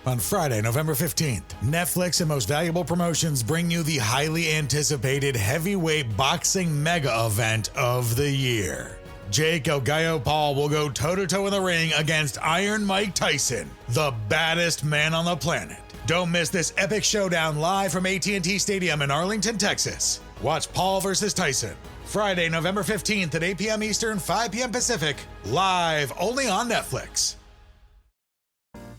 On Friday, November 15th, Netflix and Most Valuable Promotions bring you the highly anticipated heavyweight boxing mega event of the year. Jake El Gallo Paul will go toe-to-toe in the ring against Iron Mike Tyson, the baddest man on the planet. Don't miss this epic showdown live from AT&T Stadium in Arlington, Texas. Watch Paul versus Tyson, Friday, November 15th at 8 p.m. Eastern, 5 p.m. Pacific, live only on Netflix.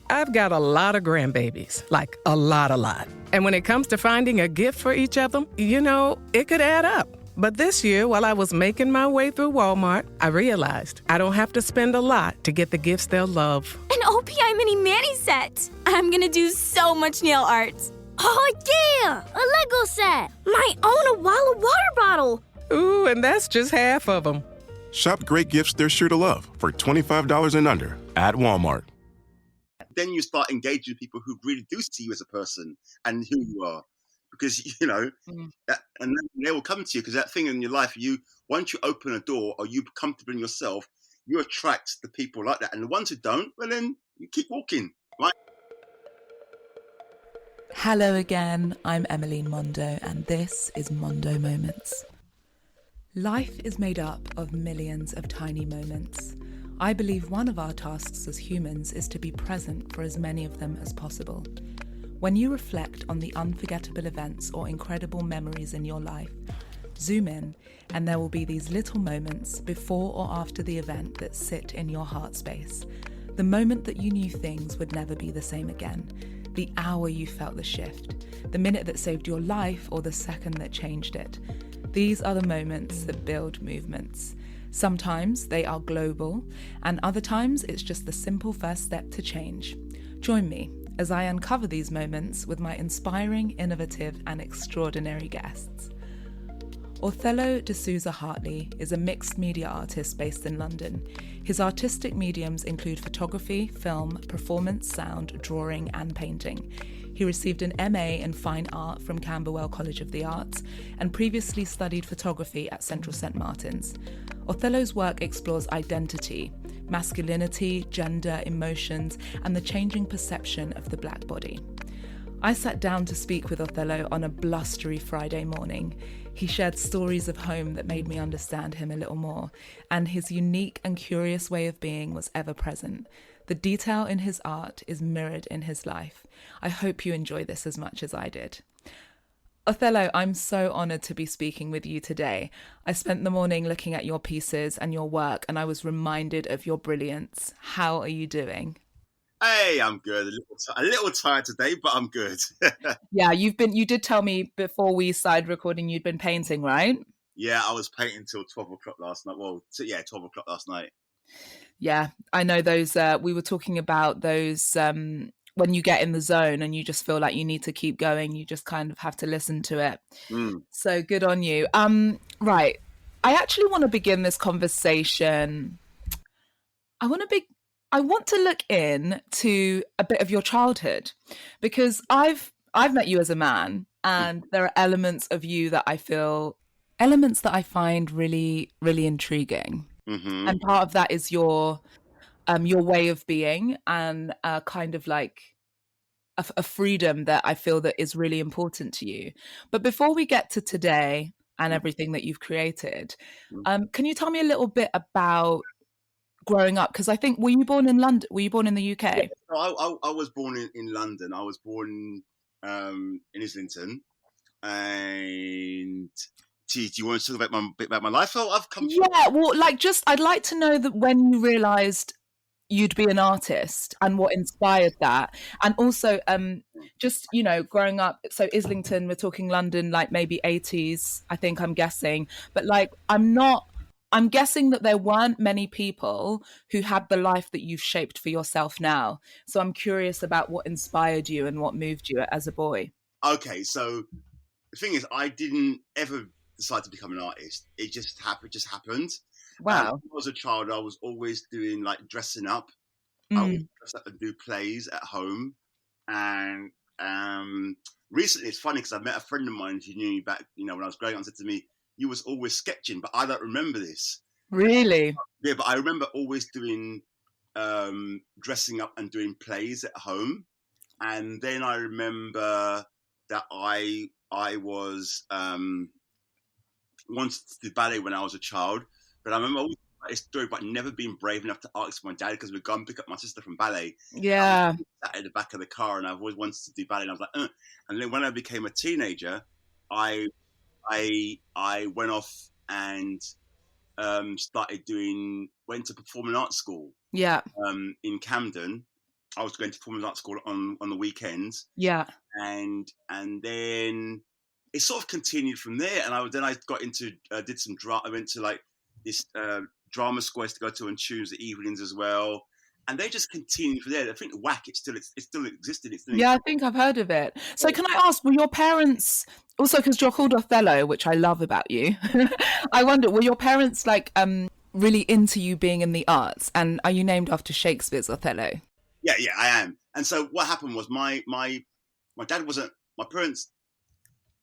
I've got a lot of grandbabies, like a lot. And when it comes to finding a gift for each of them, it could add up. But this year, while I was making my way through Walmart, I realized I don't have to spend a lot to get the gifts they'll love. An OPI mini mani set. I'm gonna do so much nail art. Oh, yeah! A Lego set. Might own a Walla water bottle. Ooh, and that's just half of them. Shop great gifts they're sure to love for $25 and under at Walmart. Then you start engaging people who really do see you as a person and who you are. Because, and then they will come to you, because that thing in your life, once you open a door or you become comfortable in yourself, you attract the people like that. And the ones who don't, well, then you keep walking, right? Hello again, I'm Emmeline Mondo, and this is Mondo Moments. Life is made up of millions of tiny moments. I believe one of our tasks as humans is to be present for as many of them as possible. When you reflect on the unforgettable events or incredible memories in your life, zoom in and there will be these little moments before or after the event that sit in your heart space. The moment that you knew things would never be the same again. The hour you felt the shift. The minute that saved your life or the second that changed it. These are the moments that build movements. Sometimes they are global, and other times it's just the simple first step to change. Join me as I uncover these moments with my inspiring, innovative, and extraordinary guests. Othello de Souza Hartley is a mixed media artist based in London. His artistic mediums include photography, film, performance, sound, drawing, and painting. He received an MA in Fine Art from Camberwell College of the Arts and previously studied photography at Central St Martin's. Othello's work explores identity, masculinity, gender, emotions, and the changing perception of the Black body. I sat down to speak with Othello on a blustery Friday morning. He shared stories of home that made me understand him a little more, and his unique and curious way of being was ever present. The detail in his art is mirrored in his life. I hope you enjoy this as much as I did. Othello, I'm so honoured to be speaking with you today. I spent the morning looking at your pieces and your work, and I was reminded of your brilliance. How are you doing? Hey, I'm good. A little tired today, but I'm good. Yeah, you did tell me before we started recording you'd been painting, right? Yeah, I was painting till 12 o'clock last night. 12 o'clock last night. Yeah, I know those, we were talking about those, when you get in the zone and you just feel like you need to keep going, you just kind of have to listen to it. So good on you. Right. I actually want to begin this conversation. I want to look into a bit of your childhood, because I've met you as a man, and there are elements of you that I find really, really intriguing. Mm-hmm. And part of that is your way of being, and kind of like a freedom that I feel that is really important to you. But before we get to today and everything that you've created, can you tell me a little bit about growing up? Because I think, were you born in London? Were you born in the UK? Yeah, I was born in London. I was born in Islington. And do you want to talk about bit about my life? I've come. Yeah, well, I'd like to know that when you realised you'd be an artist and what inspired that, and also growing up. So Islington, we're talking London, like maybe 80s. I'm guessing, but I'm guessing that there weren't many people who had the life that you've shaped for yourself now. So I'm curious about what inspired you and what moved you as a boy. Okay, so the thing is, I didn't ever decide to become an artist. It just happened. Wow. When I was a child, I was always doing dressing up. I would dress up and do plays at home. And recently, it's funny because I met a friend of mine who knew me back, when I was growing up, and said to me, "You was always sketching," but I don't remember this. Really? Yeah, but I remember always doing dressing up and doing plays at home. And then I remember that I was wanted to do ballet when I was a child, but I remember always a story about never being brave enough to ask my dad because we'd go and pick up my sister from ballet. Yeah. I sat at the back of the car, and I've always wanted to do ballet, and I was like, And then when I became a teenager, I went off and went to performing arts school. Yeah. In Camden. I was going to performing arts school on the weekends. Yeah. And then it sort of continued from there. And I got into did some drama. I went to like this drama school I used to go to on Tuesday evenings as well. And they just continued from there. I think WAC, it's still existing. I think I've heard of it. So can I ask, were your parents also, because you're called Othello, which I love about you? I wonder, were your parents like really into you being in the arts? And are you named after Shakespeare's Othello? Yeah, I am. And so what happened was my dad wasn't, my parents,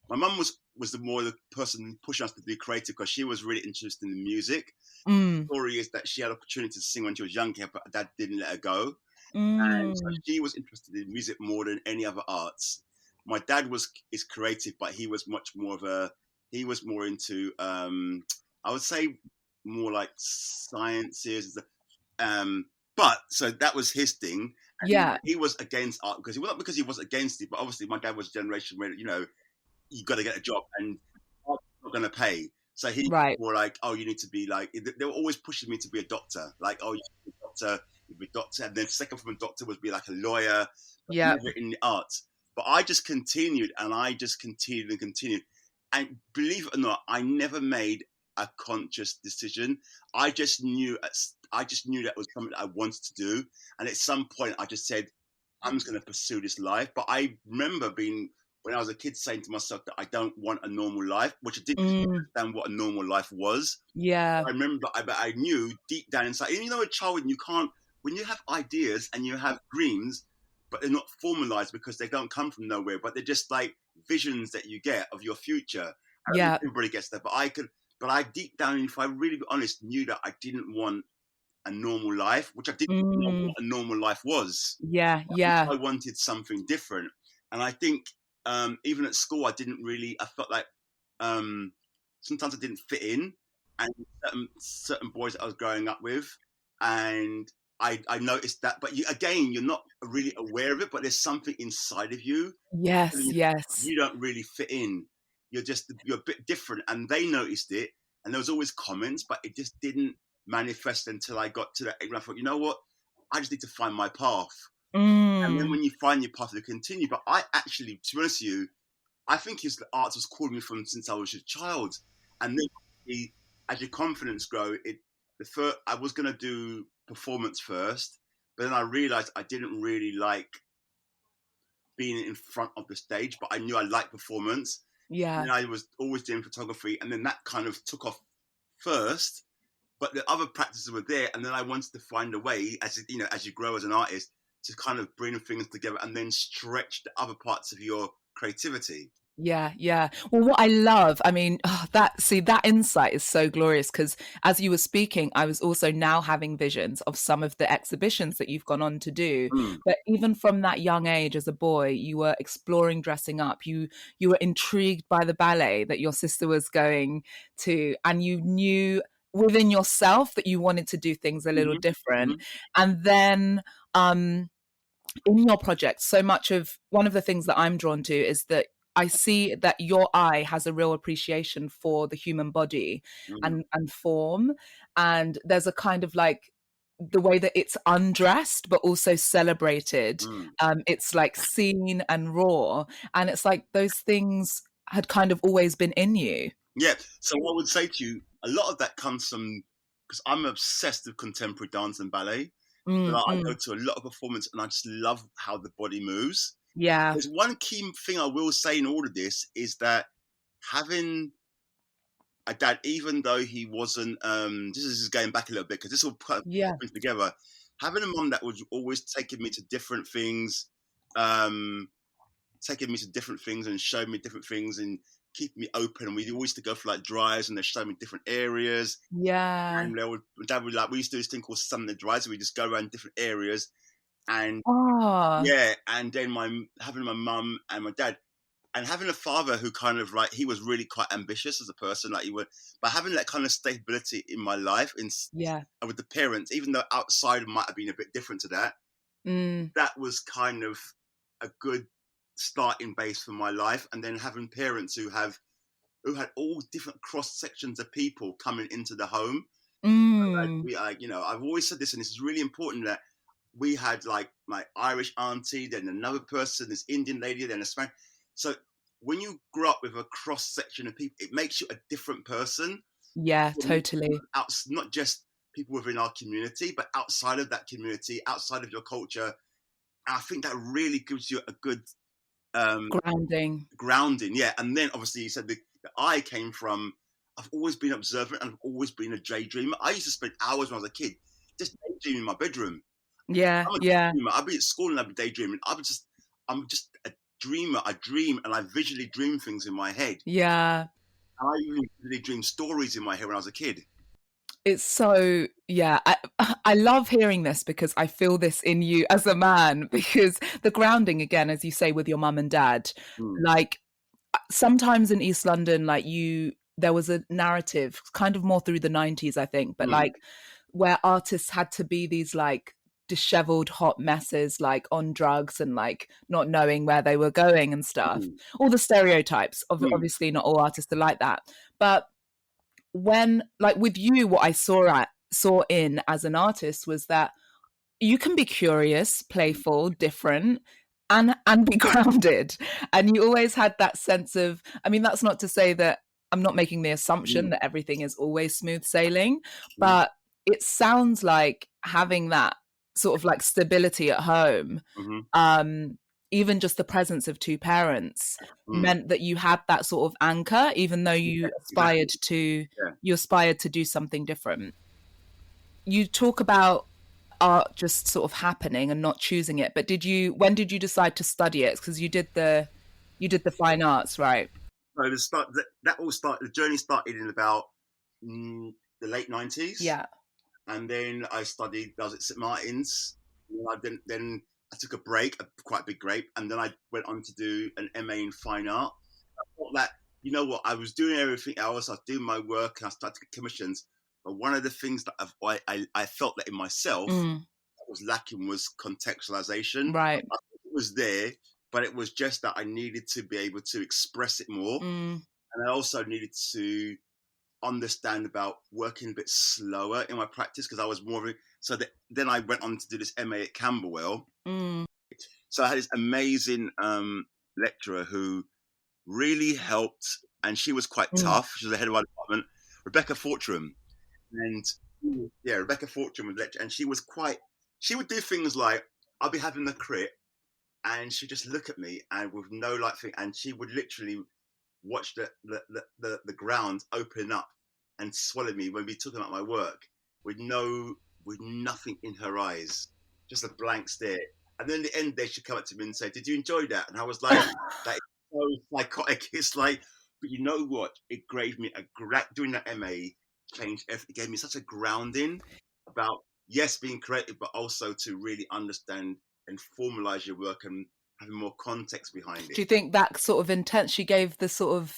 my mum was the person pushing us to be creative because she was really interested in music. The story is that she had opportunity to sing when she was younger, but dad didn't let her go. And so she was interested in music more than any other arts. My dad is creative, but he was much more more into, I would say more like sciences. But so that was his thing. And he was against art because he was against it, but obviously my dad was a generation where, you got to get a job and art's not going to pay. So he was more like, oh, you need to be like, they were always pushing me to be a doctor. Like, oh, you should be a doctor, you'd be a doctor. And then second from a doctor was be like a lawyer. Never in the arts. But I just continued and continued. And believe it or not, I never made a conscious decision. I just knew that was something that I wanted to do. And at some point I just said, I'm just going to pursue this life. But I remember when I was a kid saying to myself that I don't want a normal life, which I didn't understand what a normal life was. Yeah. I remember, I knew deep down inside, and a child, when you have ideas and you have dreams, but they're not formalized because they don't come from nowhere, but they're just like visions that you get of your future. Yeah. Everybody gets that. But I deep down, if I really be honest, knew that I didn't want a normal life, which I didn't know what a normal life was. Yeah. I wanted something different. And I think even at school, I felt like sometimes I didn't fit in, and certain boys that I was growing up with, and I noticed that. But you're not really aware of it, but there's something inside of you. Yes. You don't really fit in. You're a bit different, and they noticed it. And there was always comments, but it just didn't manifest until I got to that age. And I thought, you know what? I just need to find my path. And then when you find your path, you continue. But I actually, to be honest with you, I think the arts was calling me from since I was a child. And then as your confidence grow, I was going to do performance first, but then I realized I didn't really like being in front of the stage, but I knew I liked performance. Yeah. And I was always doing photography, and then that kind of took off first, but the other practices were there. And then I wanted to find a way, as you grow as an artist, to kind of bring things together and then stretch the other parts of your creativity. Yeah. Well, what I love, that insight is so glorious, because as you were speaking, I was also now having visions of some of the exhibitions that you've gone on to do. But even from that young age as a boy, you were exploring dressing up. You were intrigued by the ballet that your sister was going to, and you knew within yourself that you wanted to do things a little different. And then in your project, so much of one of the things that I'm drawn to is that I see that your eye has a real appreciation for the human body and form. And there's a kind of like the way that it's undressed, but also celebrated. It's like seen and raw. And it's like those things had kind of always been in you. Yeah. So I would say to you, a lot of that comes from, because I'm obsessed with contemporary dance and ballet. I go to a lot of performance and I just love how the body moves. Yeah. There's one key thing I will say in all of this is that having a dad, even though he wasn't, this is going back a little bit because this will put things together. Having a mum that was always taking me to different things, and showing me different things and keeping me open. And we always used to go for like drives and they showed me different areas. Yeah. And Dad would we used to do this thing called Sunday drives. So we just go around different areas. And Oh, yeah, and then having my mum and my dad, and having a father who kind of like, he was really quite ambitious as a person, like he would, but having that kind of stability in my life yeah. with the parents, even though outside might have been a bit different to that, that was kind of a good starting base for my life. And then having parents who had all different cross sections of people coming into the home. I've always said this, and this is really important, that we had like my Irish auntie, then another person, this Indian lady, then a Spanish. So when you grow up with a cross section of people, it makes you a different person. Yeah, totally. Not just people within our community, but outside of that community, outside of your culture. And I think that really gives you a good grounding. Yeah. And then obviously you said that I came from, I've always been observant and I've always been a daydreamer. I used to spend hours when I was a kid just daydreaming in my bedroom. Yeah, I'm a yeah. daydreamer. I'd be at school and I'd be daydreaming. I'm just a dreamer. I dream and I visually dream things in my head. Yeah. I even visually dream stories in my head when I was a kid. It's so, yeah, I love hearing this because I feel this in you as a man, because the grounding, again, as you say, with your mum and dad, like sometimes in East London, like there was a narrative kind of more through the 90s, I think, but like where artists had to be these like disheveled hot messes, like on drugs and like not knowing where they were going and stuff. All the stereotypes, obviously not all artists are like that. But when, like with you, what I saw in as an artist was that you can be curious, playful, different, and be grounded. And you always had that sense of, I mean, that's not to say that I'm not making the assumption that everything is always smooth sailing, but it sounds like having that sort of like stability at home, even just the presence of two parents meant that you had that sort of anchor, even though you aspired to do something different. You talk about art just sort of happening and not choosing it, but when did you decide to study it? Because you did the fine arts, right? So the journey started in about the late 90s. Yeah. And then I was at St Martin's. Then I took a break, quite a big break, and then I went on to do an MA in fine art. I thought that, you know what, I was doing everything else. I was doing my work and I started to get commissions. But one of the things that I felt that in myself that was lacking was contextualization. Right. I thought it was there, but it was just that I needed to be able to express it more. And I also needed to understand about working a bit slower in my practice, because I was then I went on to do this MA at Camberwell. So I had this amazing lecturer who really helped, and she was quite tough. She was the head of our department, Rebecca Fortram. And Rebecca Fortram was lecturer, and she would do things like, I'll be having the crit and she'd just look at me and with no like thing, and she would literally watch the ground open up and swallow me when we talking about my work with nothing in her eyes, just a blank stare. And then at the end, they should come up to me and say, "Did you enjoy that?" And I was like, "That is so psychotic." It's like, but you know what? It gave me doing that MA changed everything. It gave me such a grounding about being creative, but also to really understand and formalize your work and having more context behind it. Do you think that sort of intent she gave the sort of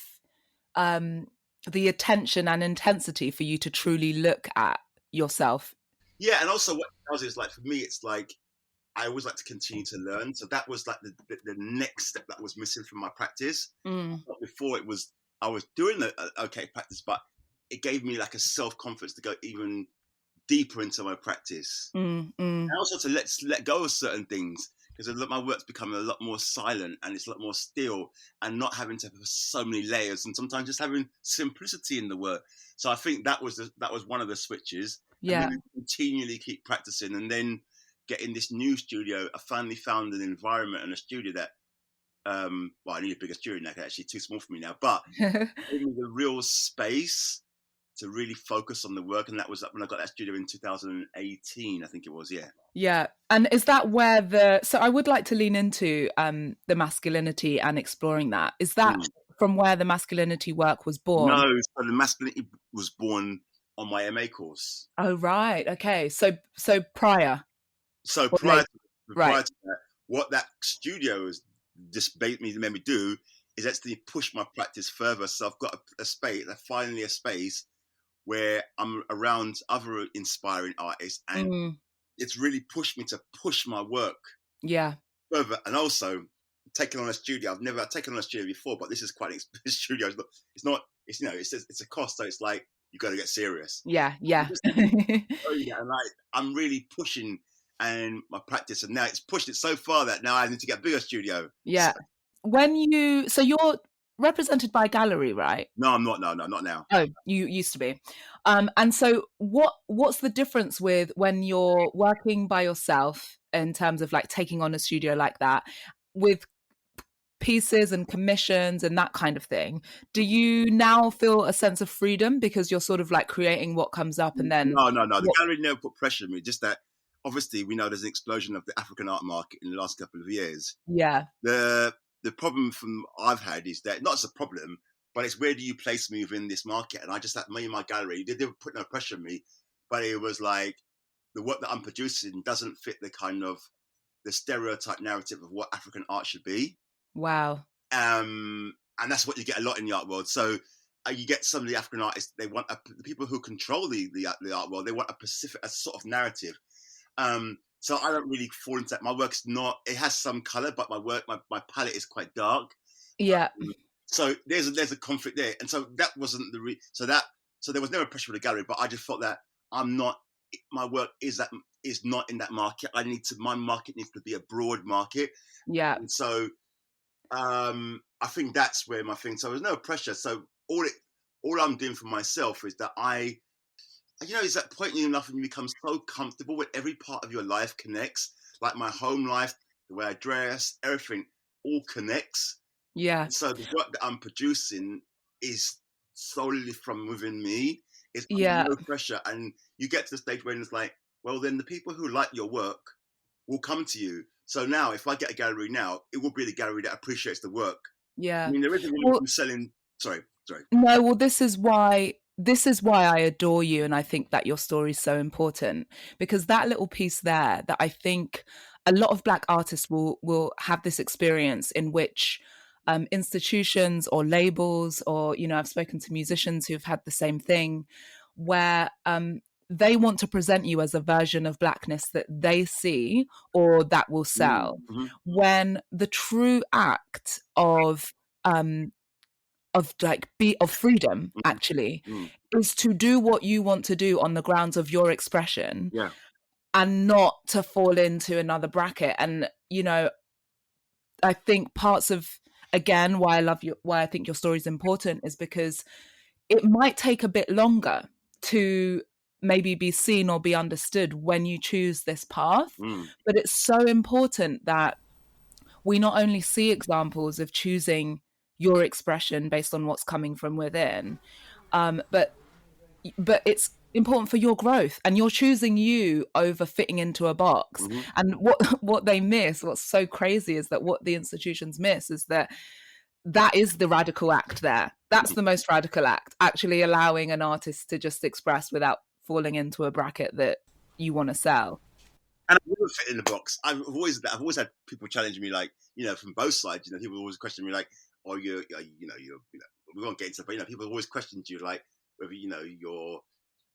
the attention and intensity for you to truly look at yourself? Yeah, and also what it does is, like, for me, it's like I always like to continue to learn. So that was like the next step that was missing from my practice. Before I was doing the okay practice, but it gave me like a self-confidence to go even deeper into my practice. And also to let go of certain things, because my work's becoming a lot more silent and it's a lot more still, and not having to have so many layers, and sometimes just having simplicity in the work. So I think that was one of the switches. Yeah. And then continually keep practicing, and then getting this new studio. I finally found an environment and a studio that I need a bigger studio now, because it's actually too small for me now, but gave me the real space to really focus on the work. And that was when I got that studio in 2018, I think it was. Yeah. And is that where so I would like to lean into the masculinity and exploring that. Is that from where the masculinity work was born? No, so the masculinity was born on my MA course. Oh, right. Okay. So prior. So prior to prior to that, what that studio has just made me do is actually push my practice further. So I've got a space, finally a space where I'm around other inspiring artists, and it's really pushed me to push my work further. And also taking on a studio. I've never taken on a studio before, but this is quite an expensive studio. It's a cost. So it's like, you got to get serious. Yeah. And I'm really pushing and my practice, and now it's pushed it so far that now I need to get a bigger studio. Yeah. So you're represented by a gallery, right? No, I'm not. No, not now. Oh, you used to be. And so what's the difference with when you're working by yourself in terms of like taking on a studio like that with pieces and commissions and that kind of thing? Do you now feel a sense of freedom because you're sort of like creating what comes up and then... No. The gallery never put pressure on me. Just that, obviously, we know there's an explosion of the African art market in the last couple of years. Yeah. The problem I've had is that, not as a problem, but it's where do you place me within this market? And I just had me in my gallery. They didn't put no pressure on me, but it was like the work that I'm producing doesn't fit the stereotype narrative of what African art should be. Wow. And that's what you get a lot in the art world. So you get some of the African artists, they want the people who control the art world, they want a sort of narrative. So I don't really fall into that. My work's not, it has some color, but my palette is quite dark. Yeah. So there's a conflict there. And so that wasn't so there was never pressure for the gallery, but I just felt that my work is not in that market. My market needs to be a broad market. Yeah. And so I think that's where my thing. So there's no pressure. So all I'm doing for myself is that is that point in enough when you become so comfortable with every part of your life connects, like my home life, the way I dress, everything all connects. Yeah. And so the work that I'm producing is solely from within me. It's no pressure. And you get to the stage where it's like, well, then the people who like your work will come to you. So now, if I get a gallery now, it will be the gallery that appreciates the work. Yeah. I mean, there isn't anyone who's selling. Sorry. No, well, this is why I adore you, and I think that your story is so important, because that little piece there, that I think a lot of Black artists will have this experience in which institutions or labels, or I've spoken to musicians who've had the same thing, where they want to present you as a version of Blackness that they see or that will sell, when the true act of freedom actually is to do what you want to do on the grounds of your expression, and not to fall into another bracket. And I think parts of, again, why I think your story is important is because it might take a bit longer to maybe be seen or be understood when you choose this path, but it's so important that we not only see examples of choosing your expression based on what's coming from within, but it's important for your growth, and you're choosing you over fitting into a box. And what they miss, what's so crazy, is that what the institutions miss is that is the radical act there. That's the most radical act, actually allowing an artist to just express without falling into a bracket that you want to sell. And I never fit in the box. I've always had people challenge me, like, from both sides. People always question me, like, "Oh, we won't get into it," but people always question you, like, whether you're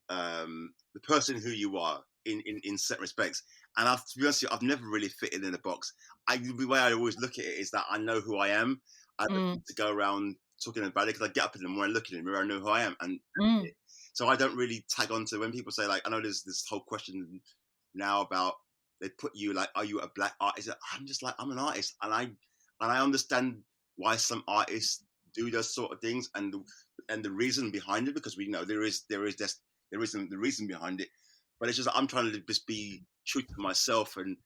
the person who you are in certain respects. And to be honest with you, I've never really fitted in a box. The way I always look at it is that I know who I am. I don't need to go around talking about it, because I get up in the morning, look in the mirror, I know who I am, and so I don't really tag on to when people say, like, I know there's this whole question now about, they put you like, are you a Black artist? I'm just like, I'm an artist, and I understand why some artists do those sort of things, and the reason behind it, because we know there is the reason behind it, but it's just I'm trying to just be true to myself, and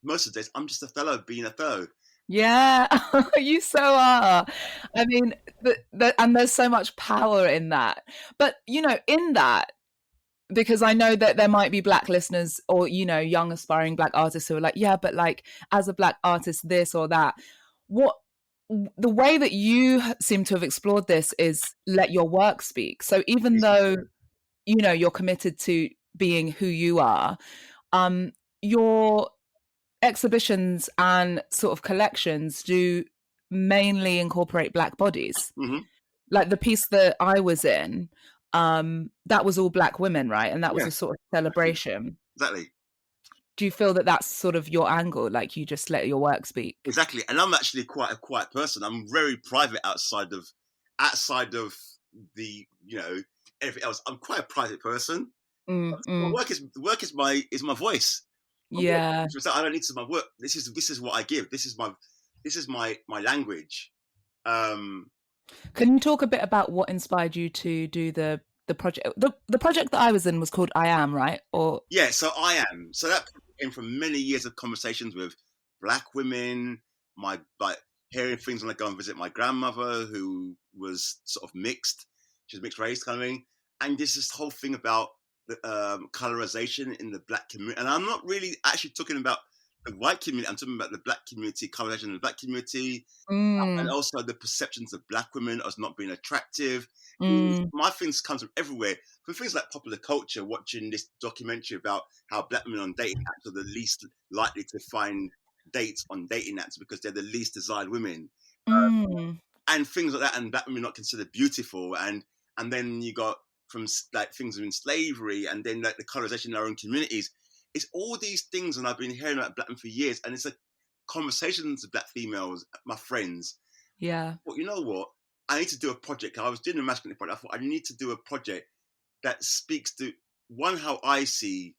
most of the days I'm just Othello being Othello. Yeah, you so are. I mean, and there's so much power in that. But, in that, because I know that there might be Black listeners or, young aspiring Black artists who are like, yeah, but like, as a Black artist, this or that. The way that you seem to have explored this is let your work speak. So even though, you're committed to being who you are, exhibitions and sort of collections do mainly incorporate Black bodies. Mm-hmm. Like the piece that I was in, that was all Black women, right? And that was Yeah, a sort of celebration. exactly. Do you feel that that's sort of your angle? Like you just let your work speak? Exactly. And I'm actually quite a quiet person. I'm very private outside of the, everything else. I'm quite a private person. My work is my voice. Yeah. So I don't need to my work. This is what I give. This is my language. Can you talk a bit about what inspired you to do the project? The project that I was in was called I Am, right? Or yeah, so I Am. So that came from many years of conversations with Black women, hearing things when I go and visit my grandmother, who was sort of mixed. She was mixed race kind of thing. And there's this whole thing about the colorization in the Black community. And I'm not really actually talking about the white community. I'm talking about the Black community, colorization in the Black community, and also the perceptions of Black women as not being attractive. My things comes from everywhere. From things like popular culture, watching this documentary about how Black women on dating apps are the least likely to find dates on dating apps because they're the least desired women. And things like that, and Black women not considered beautiful. And then you got from like things in slavery, and then like the colorization in our own communities. It's all these things, and I've been hearing about Black men for years, and it's like conversations with Black females, my friends. Yeah. But you know what? I need to do a project. I was doing a masculinity project. I thought I need to do a project that speaks to one, how I see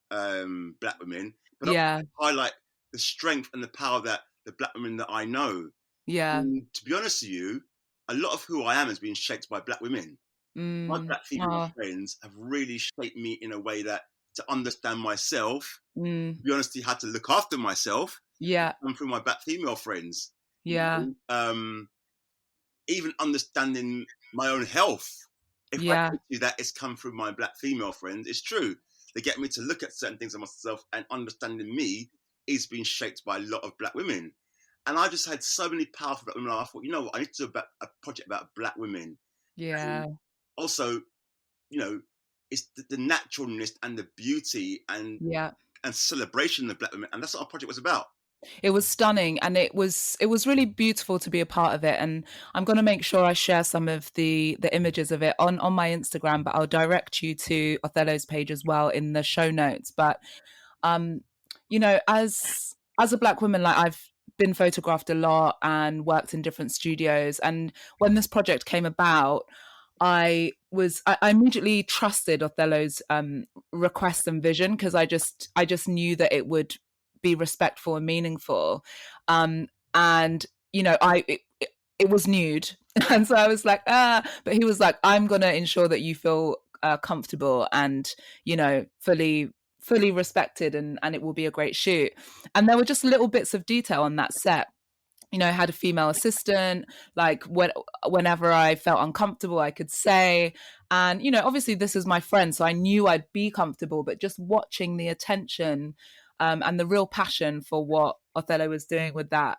Black women, but also highlight the strength and the power that the Black women that I know. Yeah. And to be honest with you, a lot of who I am has been shaped by Black women. My Black female friends have really shaped me in a way that to understand myself, to be honest, how to look after myself. Yeah. And through my Black female friends. Yeah. Even understanding my own health. If I tell you that it's come through my Black female friends, it's true. They get me to look at certain things of myself, and understanding me is being shaped by a lot of Black women. And I just had so many powerful Black women. I thought, you know what, I need to do a project about Black women. Yeah. And also, it's the naturalness and the beauty and celebration of Black women. And that's what our project was about. It was stunning, and it was really beautiful to be a part of it. And I'm going to make sure I share some of the images of it on my Instagram, but I'll direct you to Othello's page as well in the show notes. But as a Black woman, like I've been photographed a lot and worked in different studios, and when this project came about, I immediately trusted Othello's request and vision, because I just knew that it would be respectful and meaningful. It was nude. And so I was like, but he was like, I'm going to ensure that you feel comfortable and, fully respected, and it will be a great shoot. And there were just little bits of detail on that set. I had a female assistant, like whenever I felt uncomfortable, I could say, and, obviously this is my friend, so I knew I'd be comfortable, but just watching the attention and the real passion for what Othello was doing with that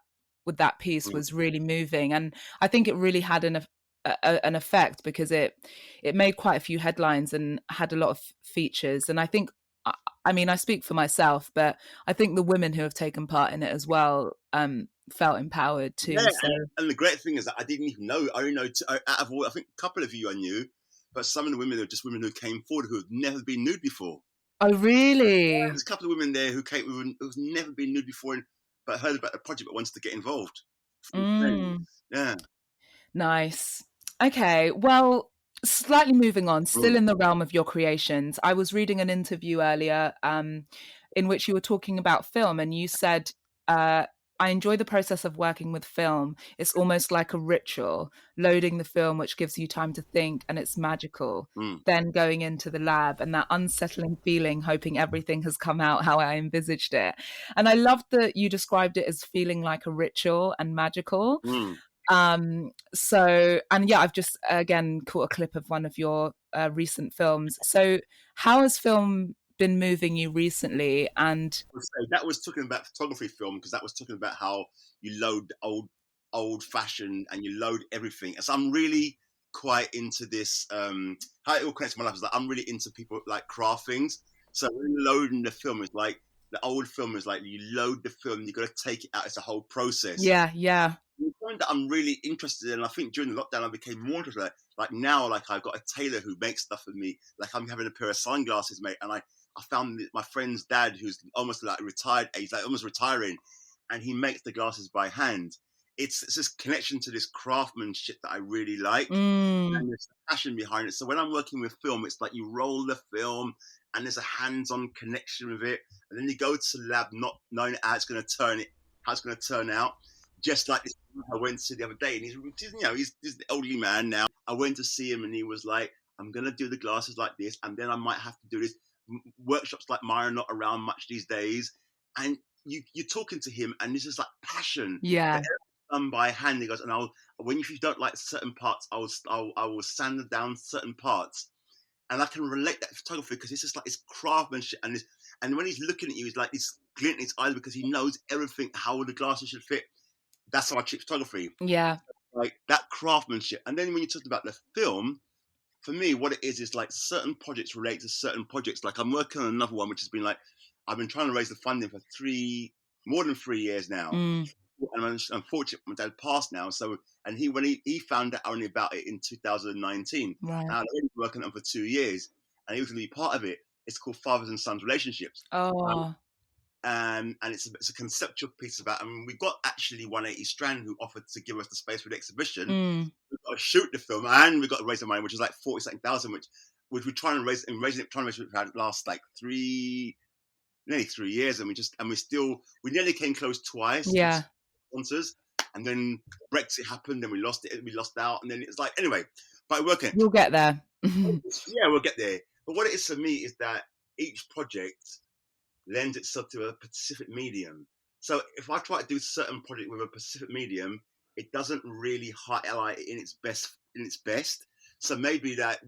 piece was really moving. And I think it really had an effect, because it made quite a few headlines and had a lot of features. And I think, I speak for myself, but I think the women who have taken part in it as well felt empowered too. Yeah, so. And the great thing is that I didn't even know. I only know out of all, I think a couple of you I knew, but some of the women are just women who came forward who had never been nude before. Oh, really? Yeah, there's a couple of women there who's never been nude before, but heard about the project but wanted to get involved. Yeah. Nice. Okay, well, slightly moving on, still in the realm of your creations. I was reading an interview earlier in which you were talking about film, and you said, I enjoy the process of working with film. It's almost like a ritual, loading the film, which gives you time to think, and it's magical. Then going into the lab and that unsettling feeling, hoping everything has come out how I envisaged it. And I loved that you described it as feeling like a ritual and magical. I've just again caught a clip of one of your recent films. So how has film been moving you recently? And that was talking about photography film, because that was talking about how you load old fashioned and you load everything. And so I'm really quite into this, how it all connects to my life is like I'm really into people like craft things. So when loading the film is like the old film is like you load the film, you got to take it out. It's a whole process. Yeah. It's something that I'm really interested in. I think during the lockdown, I became more interested. Like now, like I've got a tailor who makes stuff for me. Like I'm having a pair of sunglasses, mate, and I found my friend's dad, who's almost like retired age, like almost retiring, and he makes the glasses by hand. It's this connection to this craftsmanship that I really like, and there's a passion behind it. So when I'm working with film, it's like you roll the film, and there's a hands-on connection with it, and then you go to the lab not knowing how it's going to turn out. Just like this I went to the other day, and he's an elderly man now. I went to see him, and he was like, "I'm going to do the glasses like this, and then I might have to do this." Workshops like mine are not around much these days, and you're talking to him, and this is like passion. Yeah. Done by hand. He goes, and if you don't like certain parts, I will sand down certain parts, and I can relate that to photography because it's just like it's craftsmanship, and when he's looking at you, he's like this glint in his eyes because he knows everything, how the glasses should fit. That's how I treat photography. Yeah. Like that craftsmanship. And then when you talk about the film, for me, what it is like certain projects relate to certain projects. Like I'm working on another one, which has been like, I've been trying to raise the funding for more than 3 years now. And I'm unfortunate my dad passed now. So, and when he found out only about it in 2019. Right. And I've been working on it for 2 years, and he was going to be part of it. It's called Fathers and Sons Relationships. Oh. And it's a conceptual piece about. I mean, we got actually 180 Strand who offered to give us the space for the exhibition. We've got to shoot the film, and we got to raise the money, which is like 40,000, which we're trying to raise, and raising it for the last like nearly 3 years, and we nearly came close twice. Yeah. Sponsors, and then Brexit happened, and we lost it. We lost out, and then it's like anyway. But we're working. You'll get there. Yeah, we'll get there. But what it is for me is that each project lends itself to a specific medium. So if I try to do a certain project with a specific medium, it doesn't really highlight it in its best. So maybe that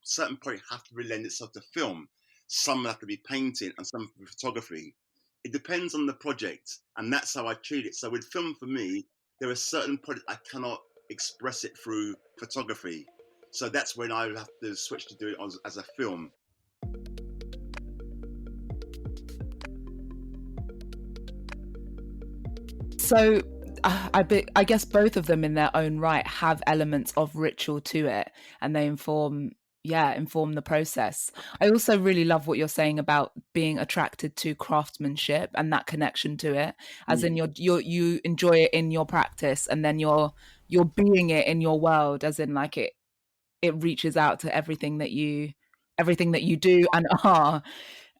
certain project have to really lend itself to film. Some have to be painting, and some photography. It depends on the project, and that's how I treat it. So with film, for me, there are certain projects I cannot express it through photography. So that's when I have to switch to do it as a film. So I guess both of them in their own right have elements of ritual to it, and they inform the process. I also really love what you're saying about being attracted to craftsmanship and that connection to it, as in you enjoy it in your practice, and then you're being it in your world, as in like it reaches out to everything that you do and are.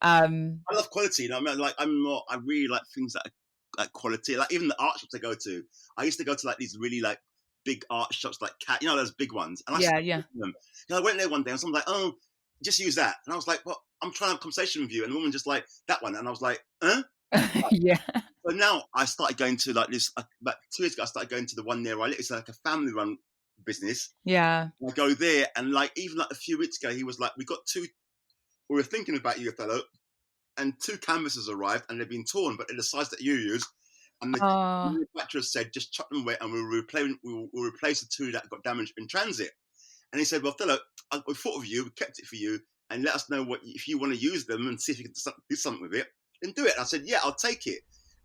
I love quality. You know, I really like things that are like quality. Like even the art shops I go to. I used to go to like these really like big art shops, like those big ones. And them. I went there one day and someone was like, "Oh, just use that." And I was like, "Well, I'm trying to have a conversation with you." And the woman just like, "That one." And I was like, "Huh?" Yeah. But now I started going to like this. About 2 years ago, I started going to the one near I live. It's like a family-run business. Yeah. And I go there, and like even like a few weeks ago, he was like, "We were thinking about you, Othello." And 2 canvases arrived, and they've been torn, but they're the size that you use. And the manufacturer said, "Just chuck them away, and we'll replace the 2 that got damaged in transit." And he said, "Well, Othello, we thought of you, we kept it for you, and let us know if you want to use them and see if you can do something with it, then do it." And I said, "Yeah, I'll take it."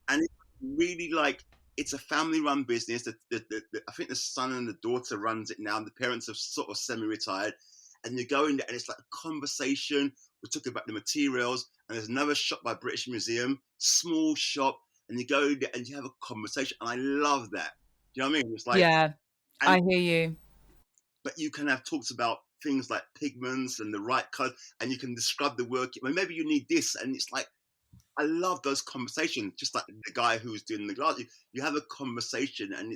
And it's really like it's a family-run business. I think the son and the daughter runs it now, and the parents are sort of semi-retired. And you go in there, and it's like a conversation. We're talking about the materials, and there's another shop by British Museum, small shop, and you go there and you have a conversation, and I love that. Do you know what I mean? It's like, yeah, I hear you. But you can have talks about things like pigments and the right color, and you can describe the work. Well, maybe you need this, and it's like, I love those conversations. Just like the guy who's doing the glass, you have a conversation, and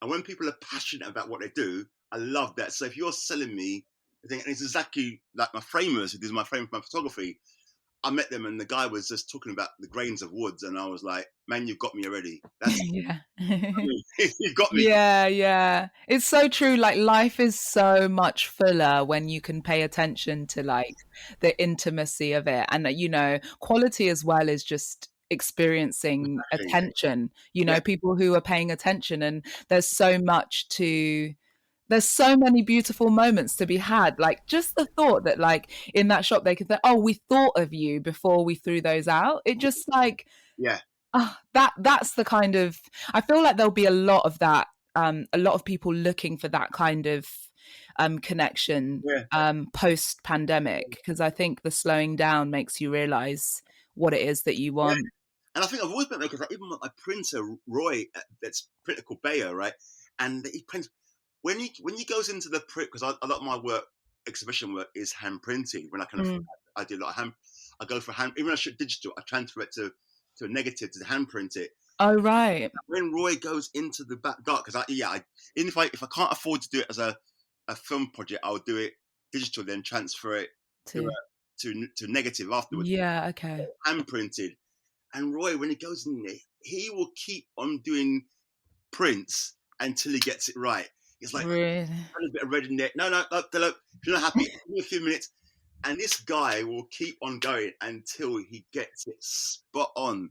when people are passionate about what they do, I love that. So if you're selling me, and it's exactly like my framers who do my frame for my photography. I met them, and the guy was just talking about the grains of woods, and I was like, "Man, you've got me already." Yeah. You've got me. Yeah. It's so true. Like life is so much fuller when you can pay attention to like the intimacy of it, and quality as well is just experiencing attention. People who are paying attention, and there's so much to there's so many beautiful moments to be had. Like just the thought that like in that shop they could say, oh, we thought of you before we threw those out. It just like, Yeah. That's the kind of, I feel like there'll be a lot of that, a lot of people looking for that kind of connection post pandemic, because I think the slowing down makes you realize what it is that you want. Yeah. And I think I've always been there because like, even my printer Roy, that's printer called Bayer, right? And he prints when he goes into the print, because a lot of my work, exhibition work, is hand printing. When I kind of I do a lot of hand, I go for hand. Even when I shoot digital, I transfer it to a negative to hand print it. Oh right. When Roy goes into the back dark, because if I can't afford to do it as a film project, I'll do it digital, then transfer it to negative afterwards. Yeah, okay. Hand printed. And Roy, when he goes in there, he will keep on doing prints until he gets it right. It's like, really? a bit of red in there. No, if you're not happy, give me a few minutes. And this guy will keep on going until he gets it spot on.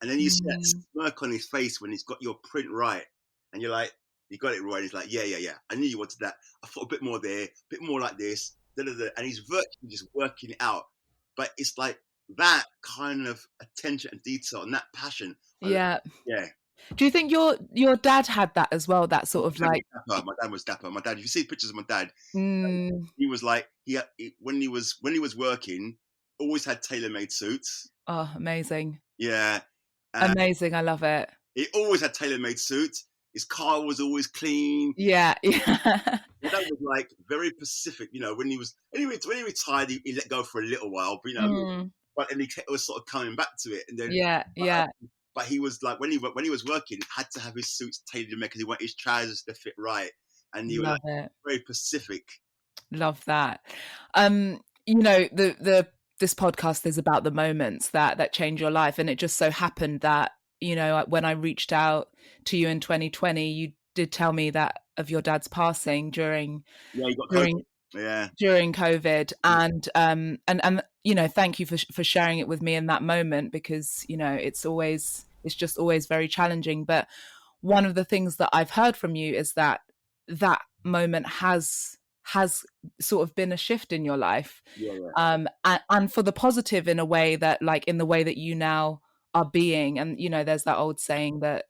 And then you see that smirk on his face when he's got your print right. And you're like, you got it, Roy. And he's like, yeah. I knew you wanted that. I thought a bit more there, a bit more like this. And he's virtually just working it out. But it's like that kind of attention and detail and that passion. Yeah. Yeah. Do you think your dad had that as well? That sort of like... My dad was dapper. My dad, if you see pictures of my dad, he was like, when he was working, always had tailor-made suits. Oh, amazing. Yeah. Amazing. I love it. He always had tailor-made suits. His car was always clean. Yeah. My dad was like very Pacific, when he retired, he let go for a little while, but but then he was sort of coming back to it. And then but he was like, when he was working, had to have his suits tailored made because he wanted his trousers to fit right. And he was like, very Pacific. Love that. This podcast is about the moments that change your life. And it just so happened that, when I reached out to you in 2020, you did tell me that of your dad's passing during COVID. And thank you for sharing it with me in that moment, because it's just always very challenging. But one of the things that I've heard from you is that moment has sort of been a shift in your life, and for the positive, in a way that, like, in the way that you now are being. And there's that old saying that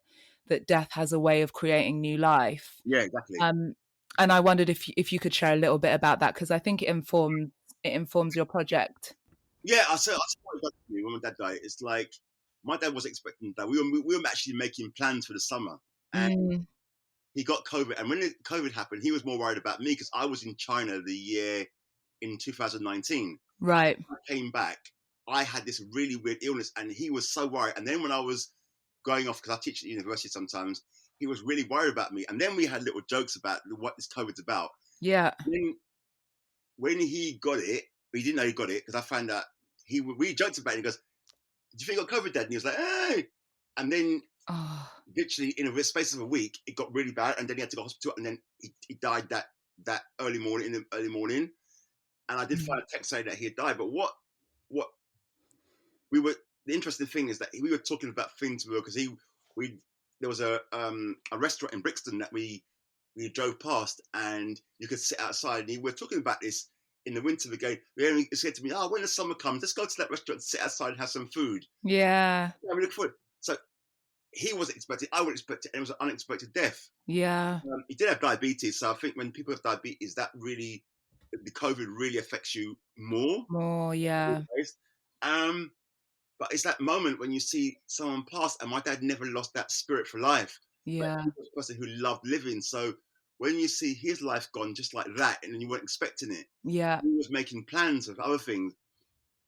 death has a way of creating new life. Yeah, exactly. And I wondered if you could share a little bit about that, because I think it informs your project. Yeah, I said when my dad died, it's like my dad wasn't expecting that. We were actually making plans for the summer, and he got COVID. And when COVID happened, he was more worried about me because I was in China the year in 2019. Right. When I came back, I had this really weird illness, and he was so worried. And then when I was going off, because I teach at university sometimes, he was really worried about me. And then we had little jokes about what this COVID's about. Yeah. When he got it, he didn't know he got it, because I found out we joked about it. He goes, "Do you think you got COVID, Dad?" And he was like, "Hey!" And then literally in a space of a week, it got really bad, and then he had to go to hospital, and then he died that early morning. And I did find a text saying that he had died. But what the interesting thing is that we were talking about things because there was a restaurant in Brixton that we drove past, and you could sit outside, and we were talking about this in the winter again. He said to me, when the summer comes, let's go to that restaurant and sit outside and have some food. Yeah, we look forward. So he wasn't expecting, I wasn't expecting, and it was an unexpected death. Yeah. He did have diabetes, so I think when people have diabetes, that really, the COVID really affects you more. Yeah. But it's that moment when you see someone pass, and my dad never lost that spirit for life. Yeah. He was a person who loved living. So when you see his life gone just like that, and then you weren't expecting it, he was making plans of other things.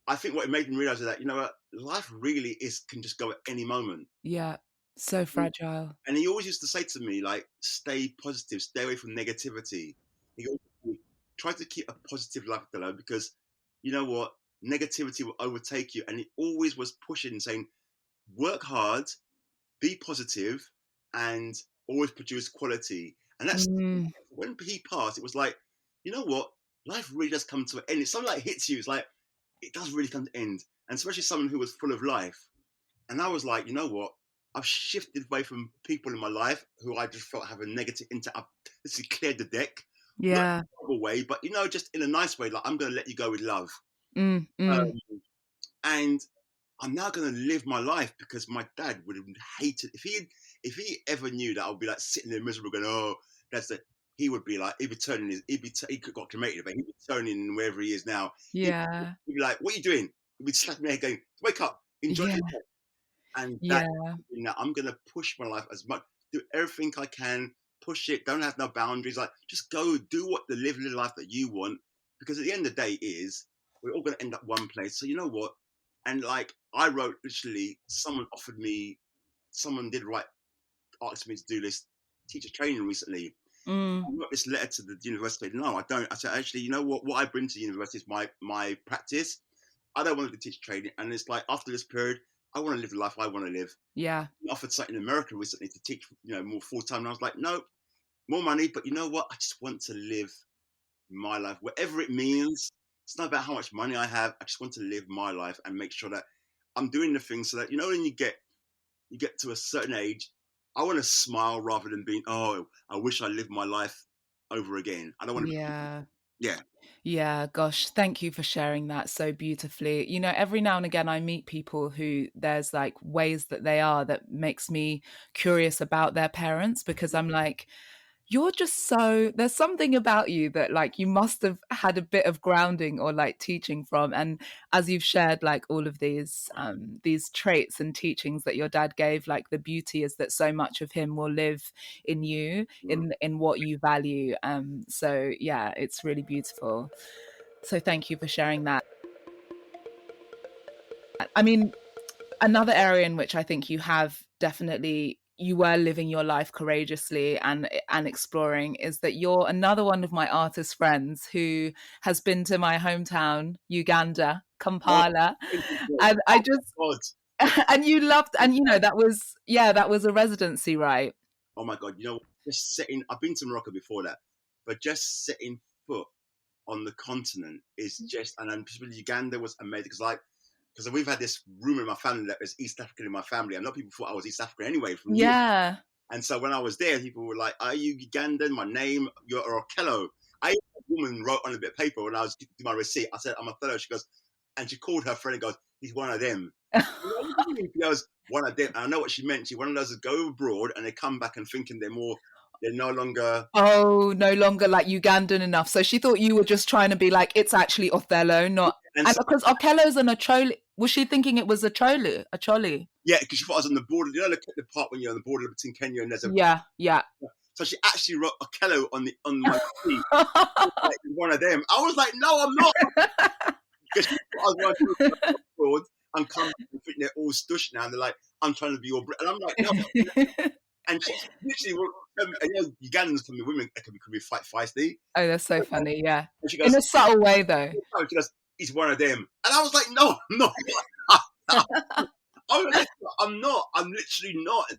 I think what it made me realize is that, life really can just go at any moment. Yeah. So fragile. And he always used to say to me, like, stay positive, stay away from negativity. He goes, try to keep a positive life, Othello, because you know what? Negativity will overtake you. And he always was pushing and saying, work hard, be positive, and always produce quality. And that's when he passed, it was like, you know what? Life really does come to an end. It's something like hits you. It's like, it does really come to an end. And especially someone who was full of life. And I was like, you know what? I've shifted away from people in my life who I just felt have a negative I've cleared the deck. Yeah. a horrible way, but just in a nice way. Like, I'm going to let you go with love. Mm, Um, and I'm now going to live my life, because my dad would have hated if he ever knew that I would be like sitting there miserable going, oh, that's it. He would be like, he got cremated, but he'd be turning wherever he is now. yeah. He'd be like, what are you doing? He'd be slapping my head going, wake up, enjoy Yeah. your life. And Yeah. I'm going to push my life as much, do everything I can, push it, don't have no boundaries. Like, just go do live the life that you want. Because at the end of the day we're all going to end up one place. So you know what? And like, I wrote, literally, someone did write, asked me to do this teacher training recently. I wrote this letter to the university. No, I don't. I said, actually, you know what I bring to the university is my practice. I don't want to do teacher training. And it's like, after this period, I want to live the life I want to live. Yeah. I offered something in America recently to teach, more full-time. And I was like, no, more money. But you know what? I just want to live my life, whatever it means. It's not about how much money I have. I just want to live my life and make sure that I'm doing the things so that, when you get to a certain age, I want to smile rather than being, oh, I wish I lived my life over again. I don't want to. Yeah. Yeah. Yeah, gosh, thank you for sharing that so beautifully. Every now and again I meet people who there's like ways that they are that makes me curious about their parents, because I'm like, there's something about you that like you must have had a bit of grounding or like teaching from. And as you've shared like all of these traits and teachings that your dad gave, like the beauty is that so much of him will live in you, in what you value. So yeah, it's really beautiful. So thank you for sharing that. I mean, another area in which I think you were living your life courageously and exploring is that you're another one of my artist friends who has been to my hometown, Uganda, Kampala. And I just, and you loved, and that was a residency, right? Oh my God. I've been to Morocco before that, but just setting foot on the continent is just, and then particularly Uganda was amazing, because we've had this rumor in my family that there's East African in my family. And a lot of people thought I was East African anyway. Yeah. And so when I was there, people were like, are you Ugandan? My name, you're Othello. A woman wrote on a bit of paper when I was doing my receipt. I said, I'm Othello. She goes, and she called her friend and goes, he's one of them. She goes, one of them. And I know what she meant. She one of those that go abroad and they come back and thinking they're no longer. Oh, no longer like Ugandan enough. So she thought you were just trying to be like, it's actually Othello, not. And because Okello's an Acholi, was she thinking it was a Choli? Yeah, because she thought I was on the border. The part when you're on the border between Kenya and there's a. Yeah. So she actually wrote Othello on my feet. Like, one of them. I was like, no, I'm not. Because she thought I was working abroad and come back and think they're all stush now. And they're like, I'm trying to be your. And I'm like, no. And she literally, Ugandans can be women, can be feisty. Oh, that's so funny, yeah. She goes, in a subtle way, though. She goes, he's one of them. And I was like, no, I'm not. I'm not. I'm literally not.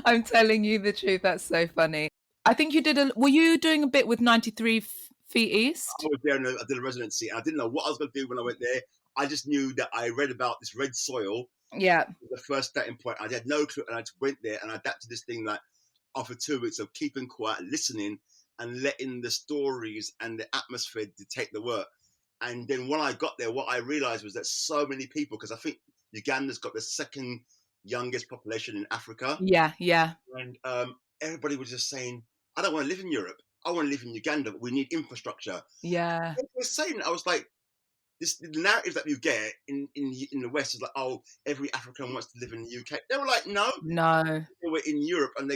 I'm telling you the truth. That's so funny. I think were you doing a bit with 93 Feet East? I was there and I did a residency, and I didn't know what I was going to do when I went there. I just knew that I read about this red soil. Yeah. The first starting point. I had no clue, and I just went there and I adapted this thing like after 2 weeks of keeping quiet, listening, and letting the stories and the atmosphere dictate the work. And then when I got there, what I realized was that so many people, because I think Uganda's got the second youngest population in Africa. Yeah. And everybody was just saying, I don't want to live in Europe. I want to live in Uganda, but we need infrastructure. Yeah. They were saying, I was like, the narrative that you get in the West is like, oh, every African wants to live in the UK. They were like, no. They were in Europe, and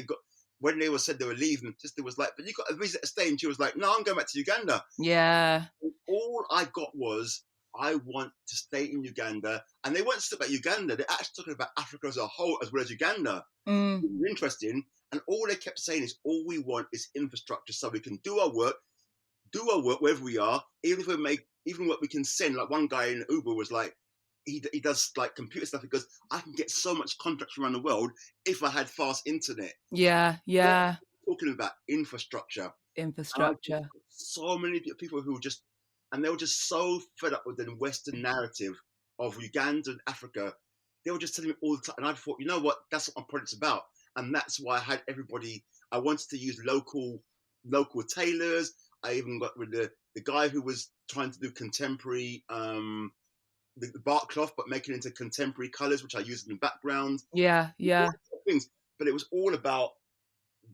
when they said they were leaving, sister was like, but you got a visa to stay, and she was like, no, I'm going back to Uganda. Yeah. And all I got was, I want to stay in Uganda, and they weren't talking about Uganda. They're actually talking about Africa as a whole, as well as Uganda. It was interesting, and all they kept saying is, all we want is infrastructure, so we can do our work wherever we are, even what we can send. Like one guy in Uber was like, he does like computer stuff because I can get so much contracts around the world if I had fast internet. Yeah. Talking about infrastructure. So many people who they were just so fed up with the Western narrative of Uganda and Africa. They were just telling me all the time, and I thought, you know what? That's what my project's about, and that's why I had everybody. I wanted to use local local tailors. I even got with the guy who was trying to do contemporary the bark cloth, but making it into contemporary colours, which I used in the background. Yeah. Things, but it was all about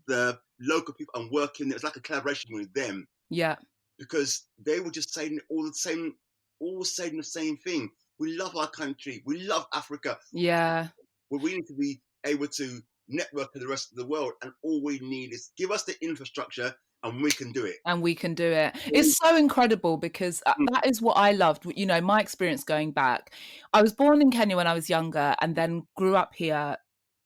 the local people and working. It was like a collaboration with them. Yeah. Because they were just saying all saying the same thing. We love our country. We love Africa. Yeah. Well, we need to be able to network with the rest of the world, and all we need is give us the infrastructure, and we can do it. It's so incredible because that is what I loved. You know, my experience going back. I was born in Kenya when I was younger, and then grew up here.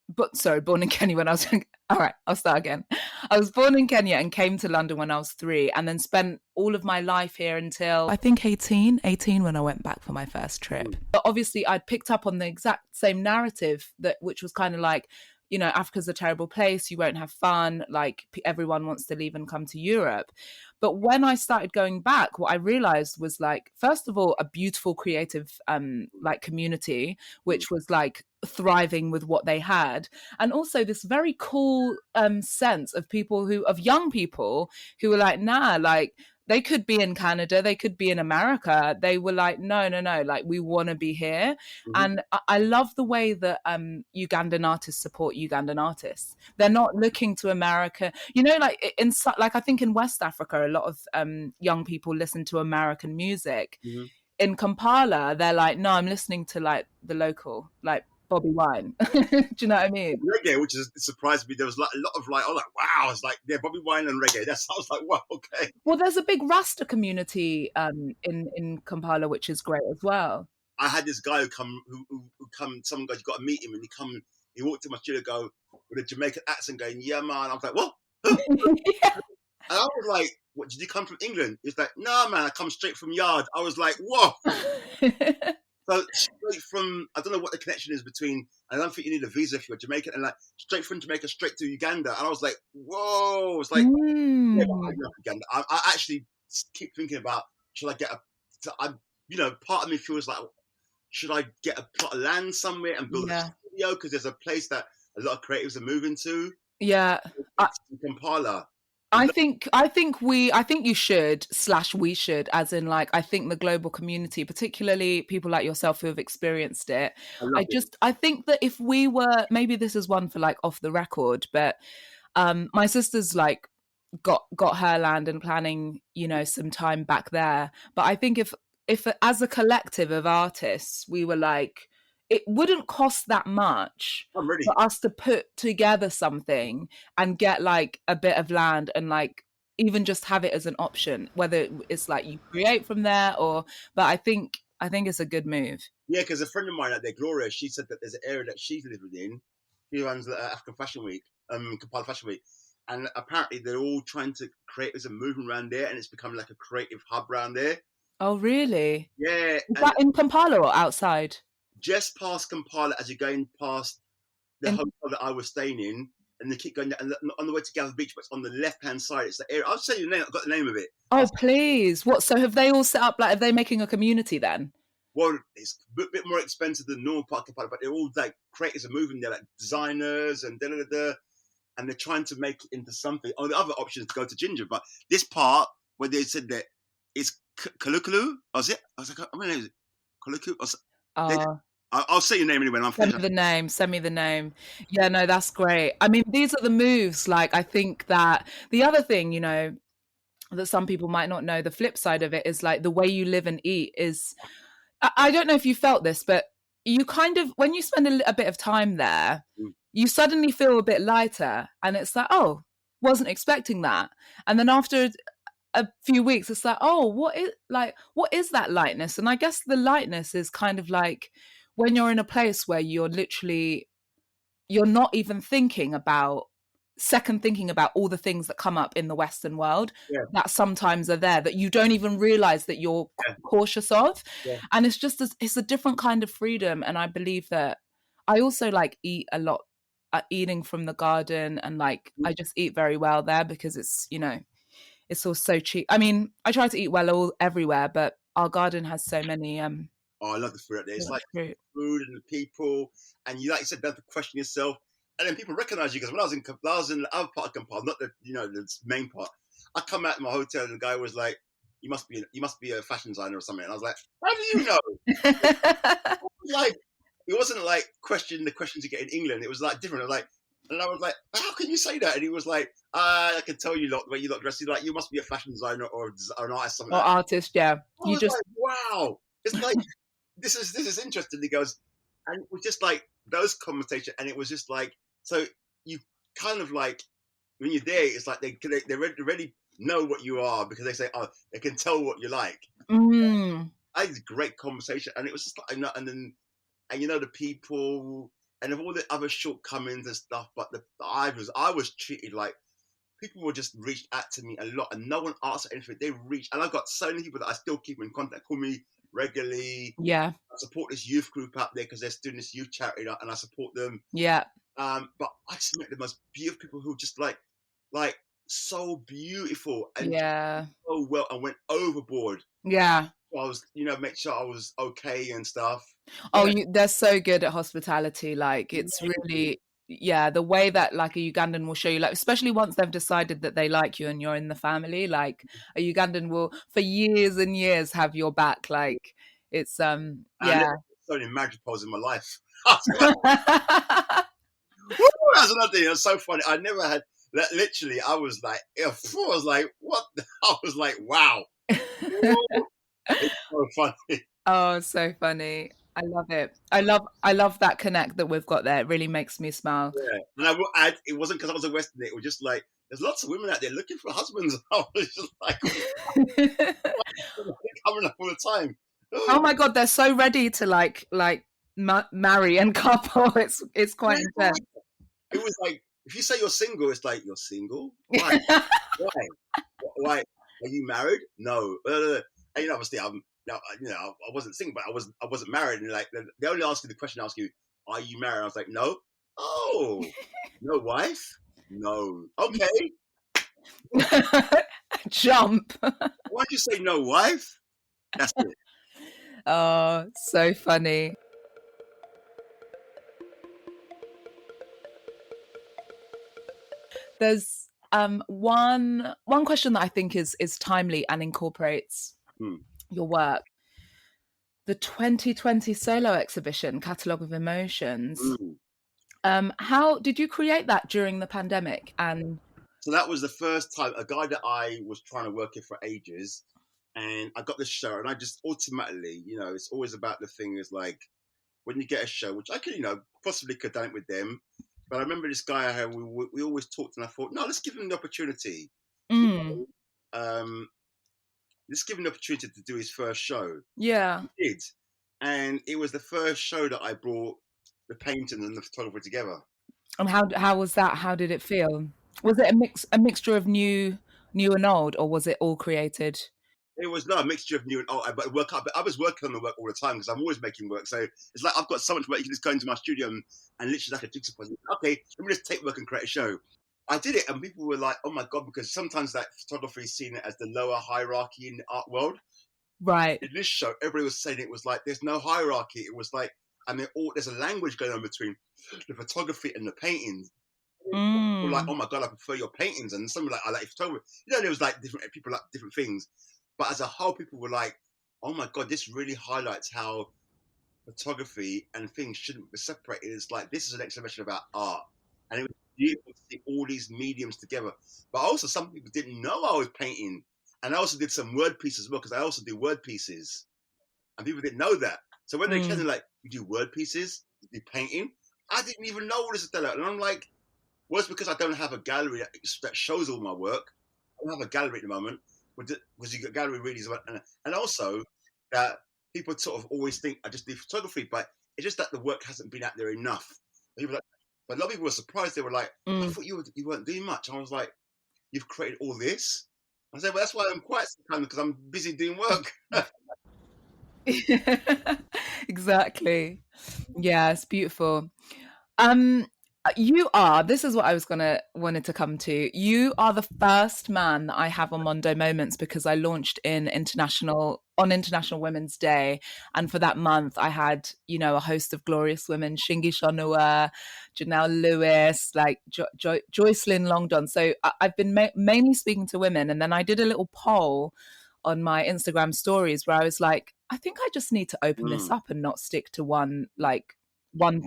Born in Kenya when I was young. All right, I'll start again. I was born in Kenya and came to London when I was 3, and then spent all of my life here until I think 18 when I went back for my first trip. But obviously I'd picked up on the exact same narrative which was kind of like, you know, Africa's a terrible place, you won't have fun, like everyone wants to leave and come to Europe. But when I started going back, what I realized was, like, first of all, a beautiful creative like community, which was like thriving with what they had, and also this very cool sense of young people who were like, nah, like they could be in Canada, they could be in America. They were like, no, like we want to be here. And I love the way that Ugandan artists support Ugandan artists. They're not looking to America. You know, like I think in West Africa, a lot of young people listen to American music. In Kampala, they're like, no, I'm listening to like the local, like Bobby Wine. Do you know what I mean? Reggae, which surprised me. There was like a lot of like, I was like, wow, it's like, yeah, Bobby Wine and reggae. I was like, wow, okay. Well, there's a big Rasta community in Kampala, which is great as well. I had this guy who come, some guys, you got to meet him, and he walked to my studio with a Jamaican accent going, yeah, man. I was like, what? Yeah. And I was like, what, did you come from England? He's like, no, man, I come straight from Yard. I was like, whoa. So straight from, I don't know what the connection is between, I don't think you need a visa if you're Jamaican, and like straight from Jamaica straight to Uganda. And I was like, whoa. It's like, yeah, I love Uganda. I actually keep thinking about, should I get part of me feels like, should I get a plot of land somewhere and build a studio? Because there's a place that a lot of creatives are moving to. Yeah. In Kampala. I think you should / we should, as in like, I think the global community, particularly people like yourself who have experienced it. I think that if we were, maybe this is one for like off the record, but my sister's like got her land and planning, you know, some time back there. But I think if as a collective of artists, we were like, it wouldn't cost that much for us to put together something and get like a bit of land and like even just have it as an option, whether it's like you create from there but I think it's a good move. Yeah, because a friend of mine out there, Gloria, she said that there's an area that she's living in. She runs the African Fashion Week, Kampala Fashion Week. And apparently they're all trying to create as a movement around there, and it's become like a creative hub around there. Oh, really? Yeah. Is that in Kampala or outside? Just past Kampala, as you're going past the hotel that I was staying in, and they keep going down, and on the way to Gather Beach, but it's on the left-hand side. It's the area. I'll tell you the name. I've got the name of it. Oh, please. What? So have they all set up, like, are they making a community then? Well, it's a bit more expensive than normal part of Kampala, but they're all like creators are moving there, like designers and da-da-da-da, and they're trying to make it into something. Oh, the other option is to go to Ginger, but this part where they said that it's Kalukulu, was it? I was like, I mean, is it Kalukulu? I'll say your name anyway. Send me the name. Yeah, no, that's great. I mean, these are the moves. Like, I think that the other thing, you know, that some people might not know, the flip side of it is like the way you live and eat is, I don't know if you felt this, but you kind of, when you spend a bit of time there, you suddenly feel a bit lighter, and it's like, oh, wasn't expecting that. And then after a few weeks, it's like, oh, what is that lightness? And I guess the lightness is kind of like when you're in a place where you're not even thinking about all the things that come up in the Western world that sometimes are there that you don't even realize that you're cautious of. And it's just it's a different kind of freedom. And I believe that I also like eat a lot, eating from the garden, and like I just eat very well there because it's, you know, it's all so cheap. I mean, I try to eat well everywhere, but our garden has so many I love the food out there. It's like food and the people, and you, like you said, don't have to question yourself. and then people recognize you because when I was in the other part of Kampala, not the the main part. I come out of my hotel and the guy was like, "You must be a fashion designer or something." And I was like, "How do you know?" Like, it wasn't like the questions you get in England. It was like different. And I was like, "How can you say that?" And he was like, "I can tell you the way you look dressed. He's like, you must be a fashion designer or an artist, something." Or like artist, yeah. I was like, "Wow, it's like this is interesting." He goes, and it was just like those conversations, and it was just like, so you kind of like when you're there, it's like they already know what you are because they say, "Oh, they can tell what you like." I had a great conversation, and it was just like, the people, and of all the other shortcomings and stuff, but I was treated like people would just reach out to me a lot, and no one asked anything. They reached, and I've got so many people that I still keep in contact, call me regularly. Yeah. I support this youth group out there because they're doing this youth charity, and I support them. Yeah. But I just met the most beautiful people who just like so beautiful and so well, and went overboard. Yeah. So I was, make sure I was okay and stuff. Oh, they're so good at hospitality. Like, it's really, the way that like a Ugandan will show you, like, especially once they've decided that they like you and you're in the family, like a Ugandan will for years and years have your back. Like, it's I never saw any marriage proposals in my life. That's another thing. It's so funny. I never had. Literally, I was like, what? I was like, wow. It's so funny. Oh, so funny. I love it. I love that connect that we've got there. It really makes me smile. Yeah. And I will add, it wasn't because I was a Westerner. It was just like, there's lots of women out there looking for husbands. I was just like, coming up all the time. Oh my God, they're so ready to like marry and couple. It's quite intense. It was like, if you say you're single, it's like, you're single? Why? Why? Are you married? No. And obviously, I wasn't single, but I wasn't married. And like, they only ask you the question, ask you, are you married? I was like, no. Oh, no wife? No. Okay. Jump. Why did you say no wife? That's it. Oh, so funny. There's one question that I think is timely and incorporates your work. The 2020 solo exhibition, Catalogue of Emotions. How did you create that during the pandemic? And so that was the first time, a guy that I was trying to work with for ages, and I got this show, and I just ultimately, it's always about the thing is like, when you get a show, which I could, possibly could done it with them, but I remember this guy I had, we always talked, and I thought, no, let's give him the opportunity. Let's give him the opportunity to do his first show. Yeah. He did. And it was the first show that I brought the painting and the photographer together. And how was that? How did it feel? Was it a mixture of new and old, or was it all created? It was a mixture of new and old. But I was working on the work all the time because I'm always making work. So it's like I've got so much work. You can just go into my studio and literally like a jigsaw puzzle. Okay, let me just take work and create a show. I did it, and people were like, "Oh my God!" Because sometimes that photography is seen as the lower hierarchy in the art world. Right. In this show, everybody was saying it was like there's no hierarchy. It was like, and there's a language going on between the photography and the paintings. People were like, "Oh my God, I prefer your paintings," and some were like, "I like your photography." There was like different people like different things, but as a whole, people were like, "Oh my God, this really highlights how photography and things shouldn't be separated." It's like this is an exhibition about art, and it was beautiful to see all these mediums together. But also, some people didn't know I was painting, and I also did some word pieces as well because I also do word pieces, and people didn't know that. So when they came, they're like, "You do word pieces? You do painting?" I didn't even know all this, Othello, and I'm like, well, it's because I don't have a gallery that shows all my work. I don't have a gallery at the moment because you get gallery readings, and also that people sort of always think I just do photography, but it's just that the work hasn't been out there enough. But a lot of people were surprised. They were like, "I thought you weren't doing much." I was like, "You've created all this?" I said, "Well, that's why I'm quiet sometimes because I'm busy doing work." Exactly. Yeah, it's beautiful. This is what I wanted to come to. You are the first man that I have on Mondo Moments because I launched in international on International Women's Day, and for that month I had, you know, a host of glorious women: Shingi Shonua, Janelle Lewis, like Joycelyn Longdon. So I've been mainly speaking to women, and then I did a little poll on my Instagram stories where I was like, I think I just need to open this up and not stick to one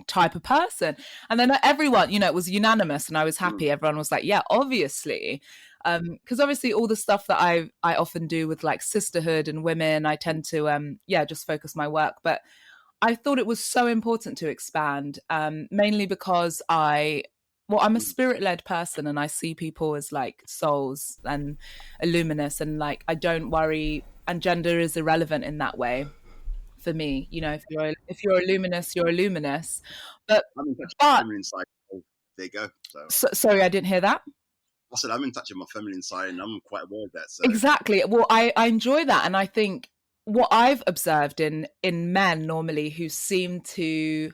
type of person. And then everyone, you know, it was unanimous, and I was happy. Everyone was like, yeah, obviously. Because obviously all the stuff that I often do with like sisterhood and women, I tend to just focus my work. But I thought it was so important to expand, mainly because I'm a spirit-led person, and I see people as like souls and illuminous, and like I don't worry, and gender is irrelevant in that way for me. You know, if you're a luminous, you're a luminous. But I'm in touch with my feminine side. Oh, there you go. Sorry, I didn't hear that. I said I'm in touch with my feminine side, and I'm quite aware of that. So. Exactly. Well, I enjoy that, and I think what I've observed in men normally who seem to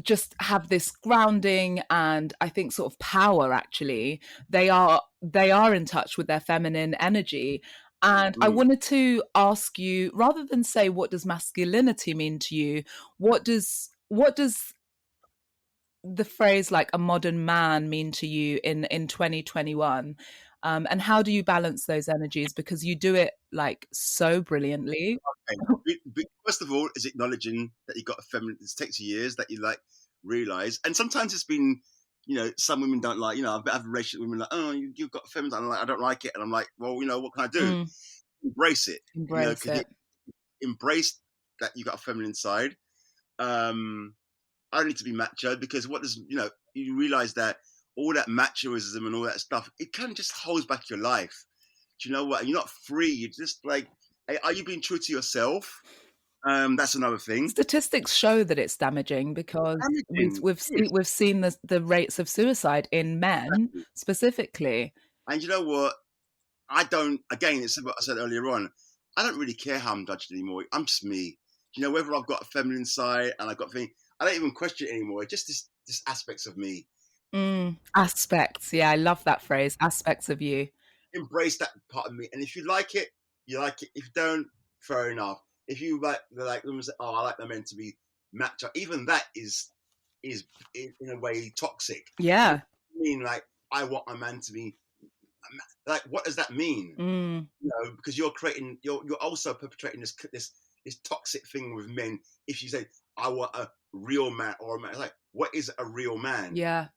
just have this grounding and I think sort of power, actually they are in touch with their feminine energy. And I wanted to ask you, rather than say what does masculinity mean to you, what does the phrase like a modern man mean to you in 2021, and how do you balance those energies, because you do it like so brilliantly? Okay. First of all, is acknowledging that you got a feminine. It takes years that you like realize, and sometimes it's been, you know, some women don't like, you know, I've had a relationship with women like, oh, you've got a feminine. I'm like, I don't like it, and I'm like, well, you know, what can I do? Embrace it. Embrace it. Embrace that you got a feminine side. I don't need to be macho, because what does, you know, you realize that all that machoism and all that stuff, it kind of just holds back your life. Do you know what? You're not free. You're just like, hey, are you being true to yourself? That's another thing. Statistics show that it's damaging, because we've seen the rates of suicide in men specifically. And you know what? I don't. Again, it's what I said earlier on. I don't really care how I'm judged anymore. I'm just me. You know, whether I've got a feminine side and I've got things, I don't even question it anymore. Just this aspects of me. Aspects. Yeah, I love that phrase. Aspects of you. Embrace that part of me, and if you like it, you like it. If you don't, fair enough. If you like women say, oh, I like the men to be macho, even that is in a way toxic. Yeah. I mean, like, I want a man to be like, what does that mean? You know, because you're also perpetrating this toxic thing with men. If you say, I want a real man, or a man, like, what is a real man? Yeah.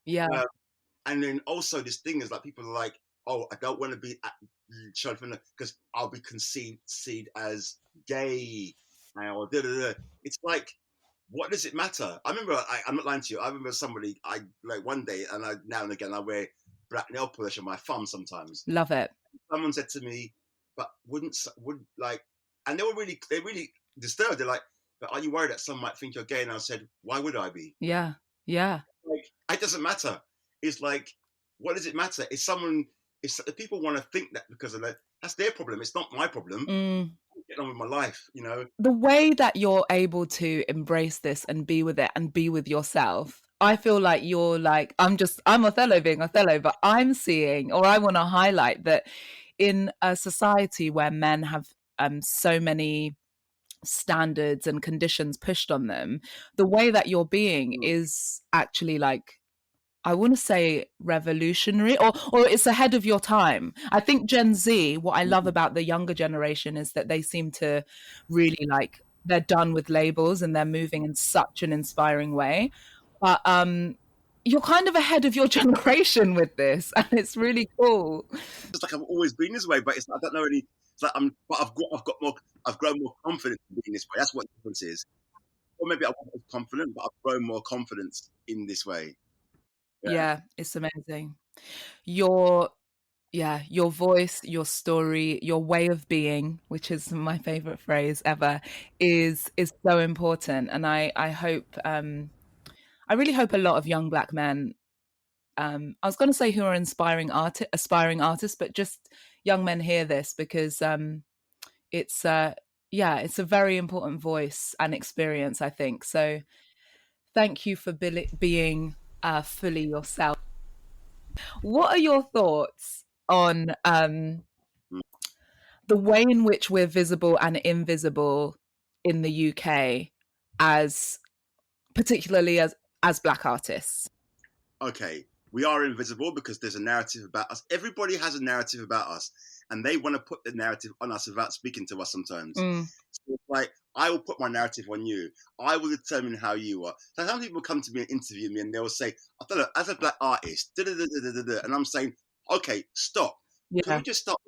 And then also this thing is like, people are like, oh, I don't want to be shown because I'll be conceived as gay, or da-da-da. It's like, what does it matter? I remember, I'm not lying to you, I remember somebody, I like one day, and now and again I wear black nail polish on my thumb sometimes. Love it. Someone said to me, but would like, and they really disturbed. They're like, but are you worried that some might think you're gay? And I said, why would I be? Yeah. Like, it doesn't matter. It's like, what does it matter? If people want to think that because of that, that's their problem. It's not my problem. Get on with my life, you know. The way that you're able to embrace this and be with it and be with yourself, I feel like you're like, I'm Othello being Othello, but I'm seeing, or I want to highlight that in a society where men have so many standards and conditions pushed on them, the way that you're being is actually like, I want to say revolutionary, or it's ahead of your time. I think Gen Z, what I love about the younger generation is that they seem to really like, they're done with labels and they're moving in such an inspiring way. But you're kind of ahead of your generation with this, and it's really cool. It's like I've always been this way, but it's like, I don't know any. It's like I've grown more confident in being this way. That's what the difference is. Or maybe I wasn't as confident, but I've grown more confidence in this way. Yeah, it's amazing. Your voice, your story, your way of being, which is my favorite phrase ever, is so important. And I hope, I really hope a lot of young Black men, I was going to say who are aspiring artists, but just young men hear this, because it's a very important voice and experience, I think. So thank you for being fully yourself. What are your thoughts on the way in which we're visible and invisible in the UK, as particularly as Black artists. Okay, we are invisible because there's a narrative about us. Everybody has a narrative about us, and they want to put the narrative on us without speaking to us sometimes. So it's like, I will put my narrative on you. I will determine how you are. So some people come to me and interview me, and they will say, Othello, as a Black artist, and I'm saying, okay, stop. Can we just start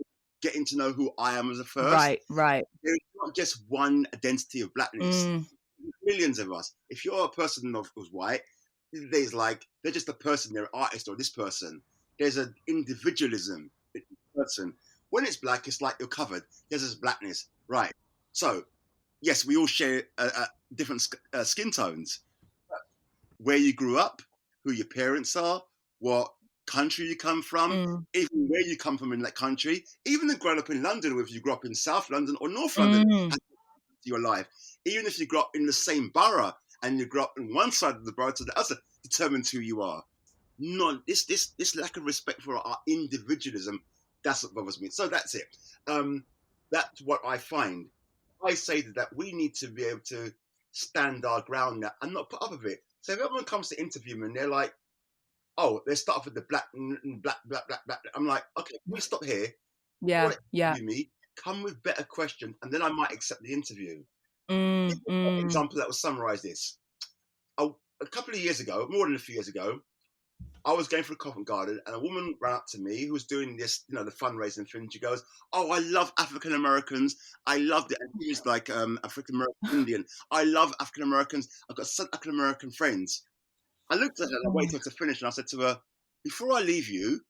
getting to know who I am as a first? Right. There's not just one identity of Blackness. Millions of us. If you're a person who's white, there's like, they're just a person, they're an artist or this person. There's an individualism in the person. When it's Black, it's like you're covered. There's this Blackness. Right. So, yes, we all share different skin tones. Where you grew up, who your parents are, what country you come from, even where you come from in that country, even if you grew up in London, whether you grew up in South London or North London, your life. Even if you grew up in the same borough and you grew up on one side of the borough to the other, determines who you are. This lack of respect for our individualism, that's what bothers me. So that's it. That's what I find. I say that we need to be able to stand our ground now and not put up with it. So if everyone comes to interview me and they're like, oh, they start off with the black. I'm like, okay, can we stop here? Yeah. Interview me, come with better questions, and then I might accept the interview. An example that will summarize this. A couple of years ago, more than a few years ago, I was going through Covent Garden, and a woman ran up to me who was doing this, the fundraising thing. She goes, "Oh, I love African Americans. I loved it." And she was like African American Indian. I love African Americans. I've got some African American friends. I looked at her and I waited for her to finish, and I said to her, "Before I leave you,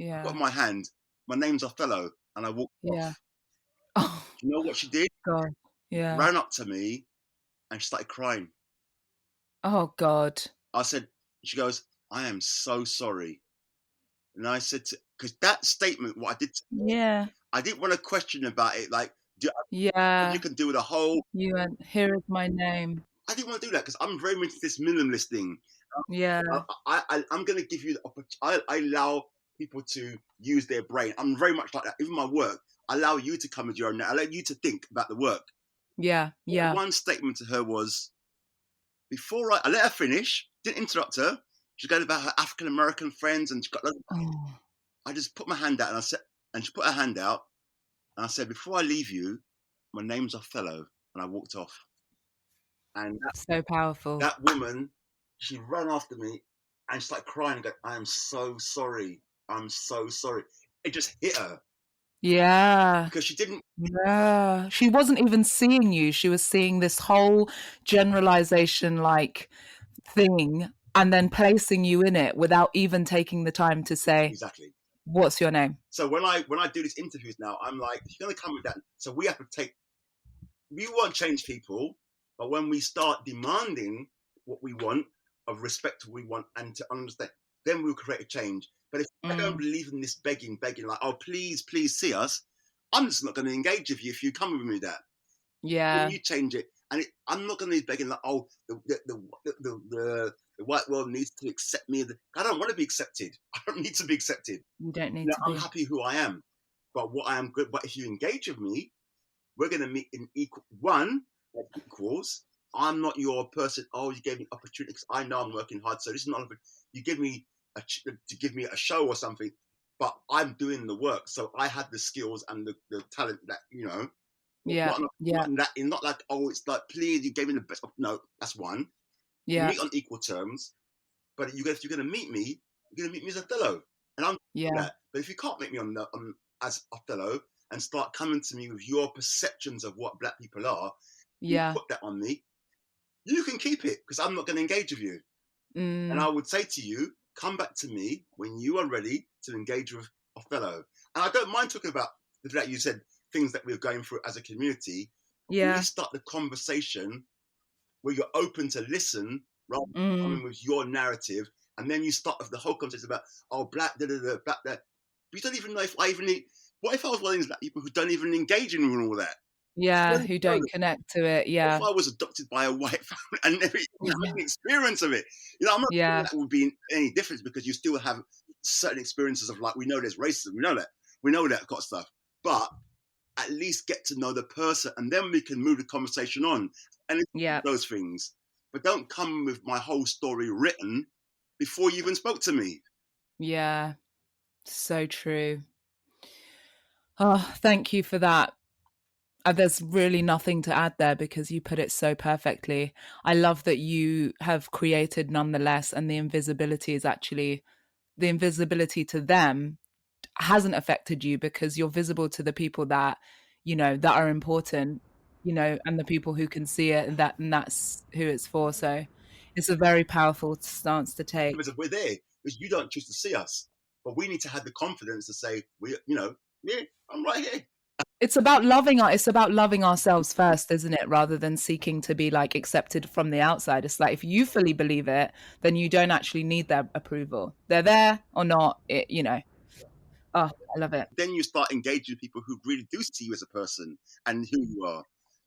I've got my hand. My name's Othello," and I walked off. Oh, you know what she did? God. Yeah. Ran up to me and she started crying. Oh, God. I said, she goes, "I am so sorry." And I said, because that statement, what I did, I didn't want to question about it. Like, you can do the whole. You went, "Here is my name." I didn't want to do that because I'm very much this minimalist thing. I'm going to give you the opportunity. I allow people to use their brain. I'm very much like that. Even my work, I allow you to come with your own. I allow you to think about the work. Yeah. One statement to her was, before I let her finish, didn't interrupt her. She's going about her African American friends, and she got. I just put my hand out, and I said, and she put her hand out, and I said, "Before I leave you, my name's Othello," and I walked off. And so powerful. That woman, she ran after me, and she started crying and go, "I am so sorry. I'm so sorry." It just hit her. Yeah. Because she didn't. Yeah. She wasn't even seeing you. She was seeing this whole generalization like thing and then placing you in it without even taking the time to say, exactly, "What's your name?" So when I do these interviews now, I'm like, if you're going to come with that, so we have to we won't change people, but when we start demanding what we want, of respect what we want, and to understand, then we'll create a change. But if I don't believe in this begging, like, "Oh, please see us," I'm just not going to engage with you if you come with me that. Yeah. When you change it, and I'm not going to be begging like, "Oh, the white world needs to accept me." I don't want to be accepted. I don't need to be accepted. You don't need to be. I'm happy who I am. But what I am good. But if you engage with me, we're going to meet in equals. I'm not your person. "Oh, you gave me opportunity because I know I'm working hard. So this is not you give me to give me a show or something, but I'm doing the work. So I have the skills and the talent that Yeah. Not like, "Oh, it's like, please, you gave me the best." No, that's one. Yeah. We meet on equal terms. But if you're going to meet me, you're going to meet me as Othello, and I'm that. But if you can't meet me as Othello and start coming to me with your perceptions of what Black people are, you put that on me. You can keep it because I'm not going to engage with you. And I would say to you, come back to me when you are ready to engage with Othello. And I don't mind talking about that. You said things that we're going through as a community. Yeah. You start the conversation where you're open to listen rather than coming with your narrative, and then you start with the whole conversation about, "Oh, Black, black, that." But you don't even know if I even need. What if I was one of these Black people who don't even engage in all that? Yeah, who don't connect to it. Yeah. If I was adopted by a white family and never had an experience of it, I'm not saying that would be any difference, because you still have certain experiences of, like, we know there's racism, we know that kind of stuff. But at least get to know the person, and then we can move the conversation on and those things. But don't come with my whole story written before you even spoke to me. Yeah, so true. Oh, thank you for that. There's really nothing to add there because you put it so perfectly. I love that you have created nonetheless, and the invisibility to them hasn't affected you because you're visible to the people that, that are important, and the people who can see it, and that's who it's for. So it's a very powerful stance to take. We're there because you don't choose to see us, but we need to have the confidence to say, I'm right here. It's about loving ourselves first, isn't it? Rather than seeking to be like accepted from the outside. It's like, if you fully believe it, then you don't actually need their approval. They're there or not, Oh, I love it. Then you start engaging with people who really do see you as a person and who you are,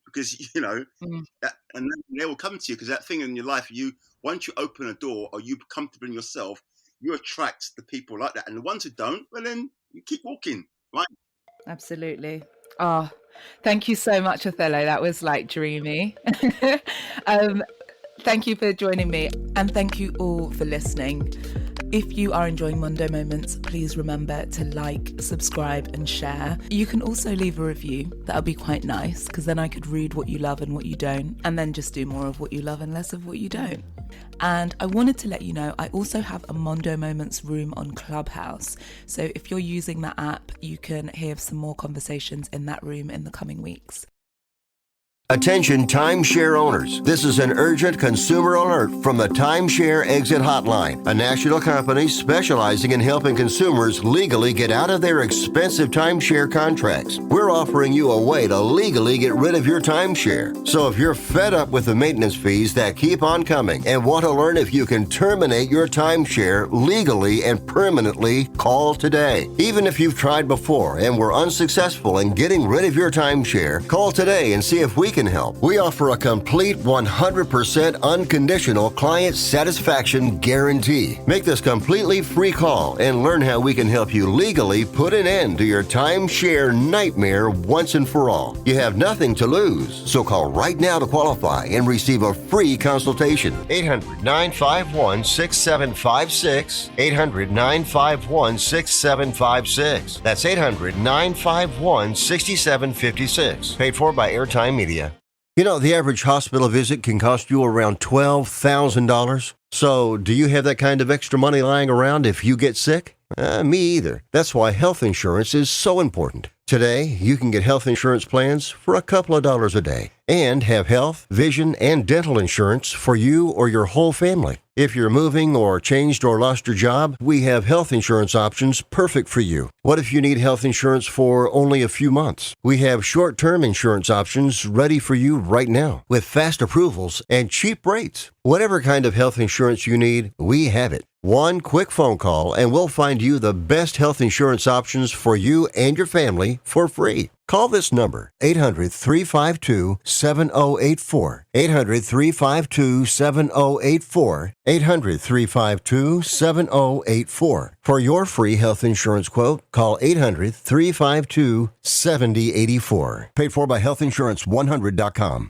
because, and then they will come to you, because that thing in your life, once you open a door or you become comfortable in yourself, you attract the people like that. And the ones who don't, well, then you keep walking, right? Absolutely. Oh, thank you so much, Othello. That was like dreamy. Thank you for joining me, and thank you all for listening. If you are enjoying Mondo Moments, please remember to like, subscribe, and share. You can also leave a review. That would be quite nice, because then I could read what you love and what you don't, and then just do more of what you love and less of what you don't. And I wanted to let you know, I also have a Mondo Moments room on Clubhouse. So if you're using that app, you can hear some more conversations in that room in the coming weeks. Attention timeshare owners. This is an urgent consumer alert from the Timeshare Exit Hotline, a national company specializing in helping consumers legally get out of their expensive timeshare contracts. We're offering you a way to legally get rid of your timeshare. So if you're fed up with the maintenance fees that keep on coming and want to learn if you can terminate your timeshare legally and permanently, call today. Even if you've tried before and were unsuccessful in getting rid of your timeshare, call today and see if we can help. We offer a complete 100% unconditional client satisfaction guarantee. Make this completely free call and learn how we can help you legally put an end to your timeshare nightmare once and for all. You have nothing to lose, so call right now to qualify and receive a free consultation. 800-951-6756. 800-951-6756. That's 800-951-6756. Paid for by Airtime Media. You know, the average hospital visit can cost you around $12,000. So, do you have that kind of extra money lying around if you get sick? Me either. That's why health insurance is so important. Today, you can get health insurance plans for a couple of dollars a day and have health, vision, and dental insurance for you or your whole family. If you're moving or changed or lost your job, we have health insurance options perfect for you. What if you need health insurance for only a few months? We have short-term insurance options ready for you right now with fast approvals and cheap rates. Whatever kind of health insurance you need, we have it. One quick phone call and we'll find you the best health insurance options for you and your family for free. Call this number, 800-352-7084. 800-352-7084. 800-352-7084. For your free health insurance quote, call 800-352-7084. Paid for by healthinsurance100.com.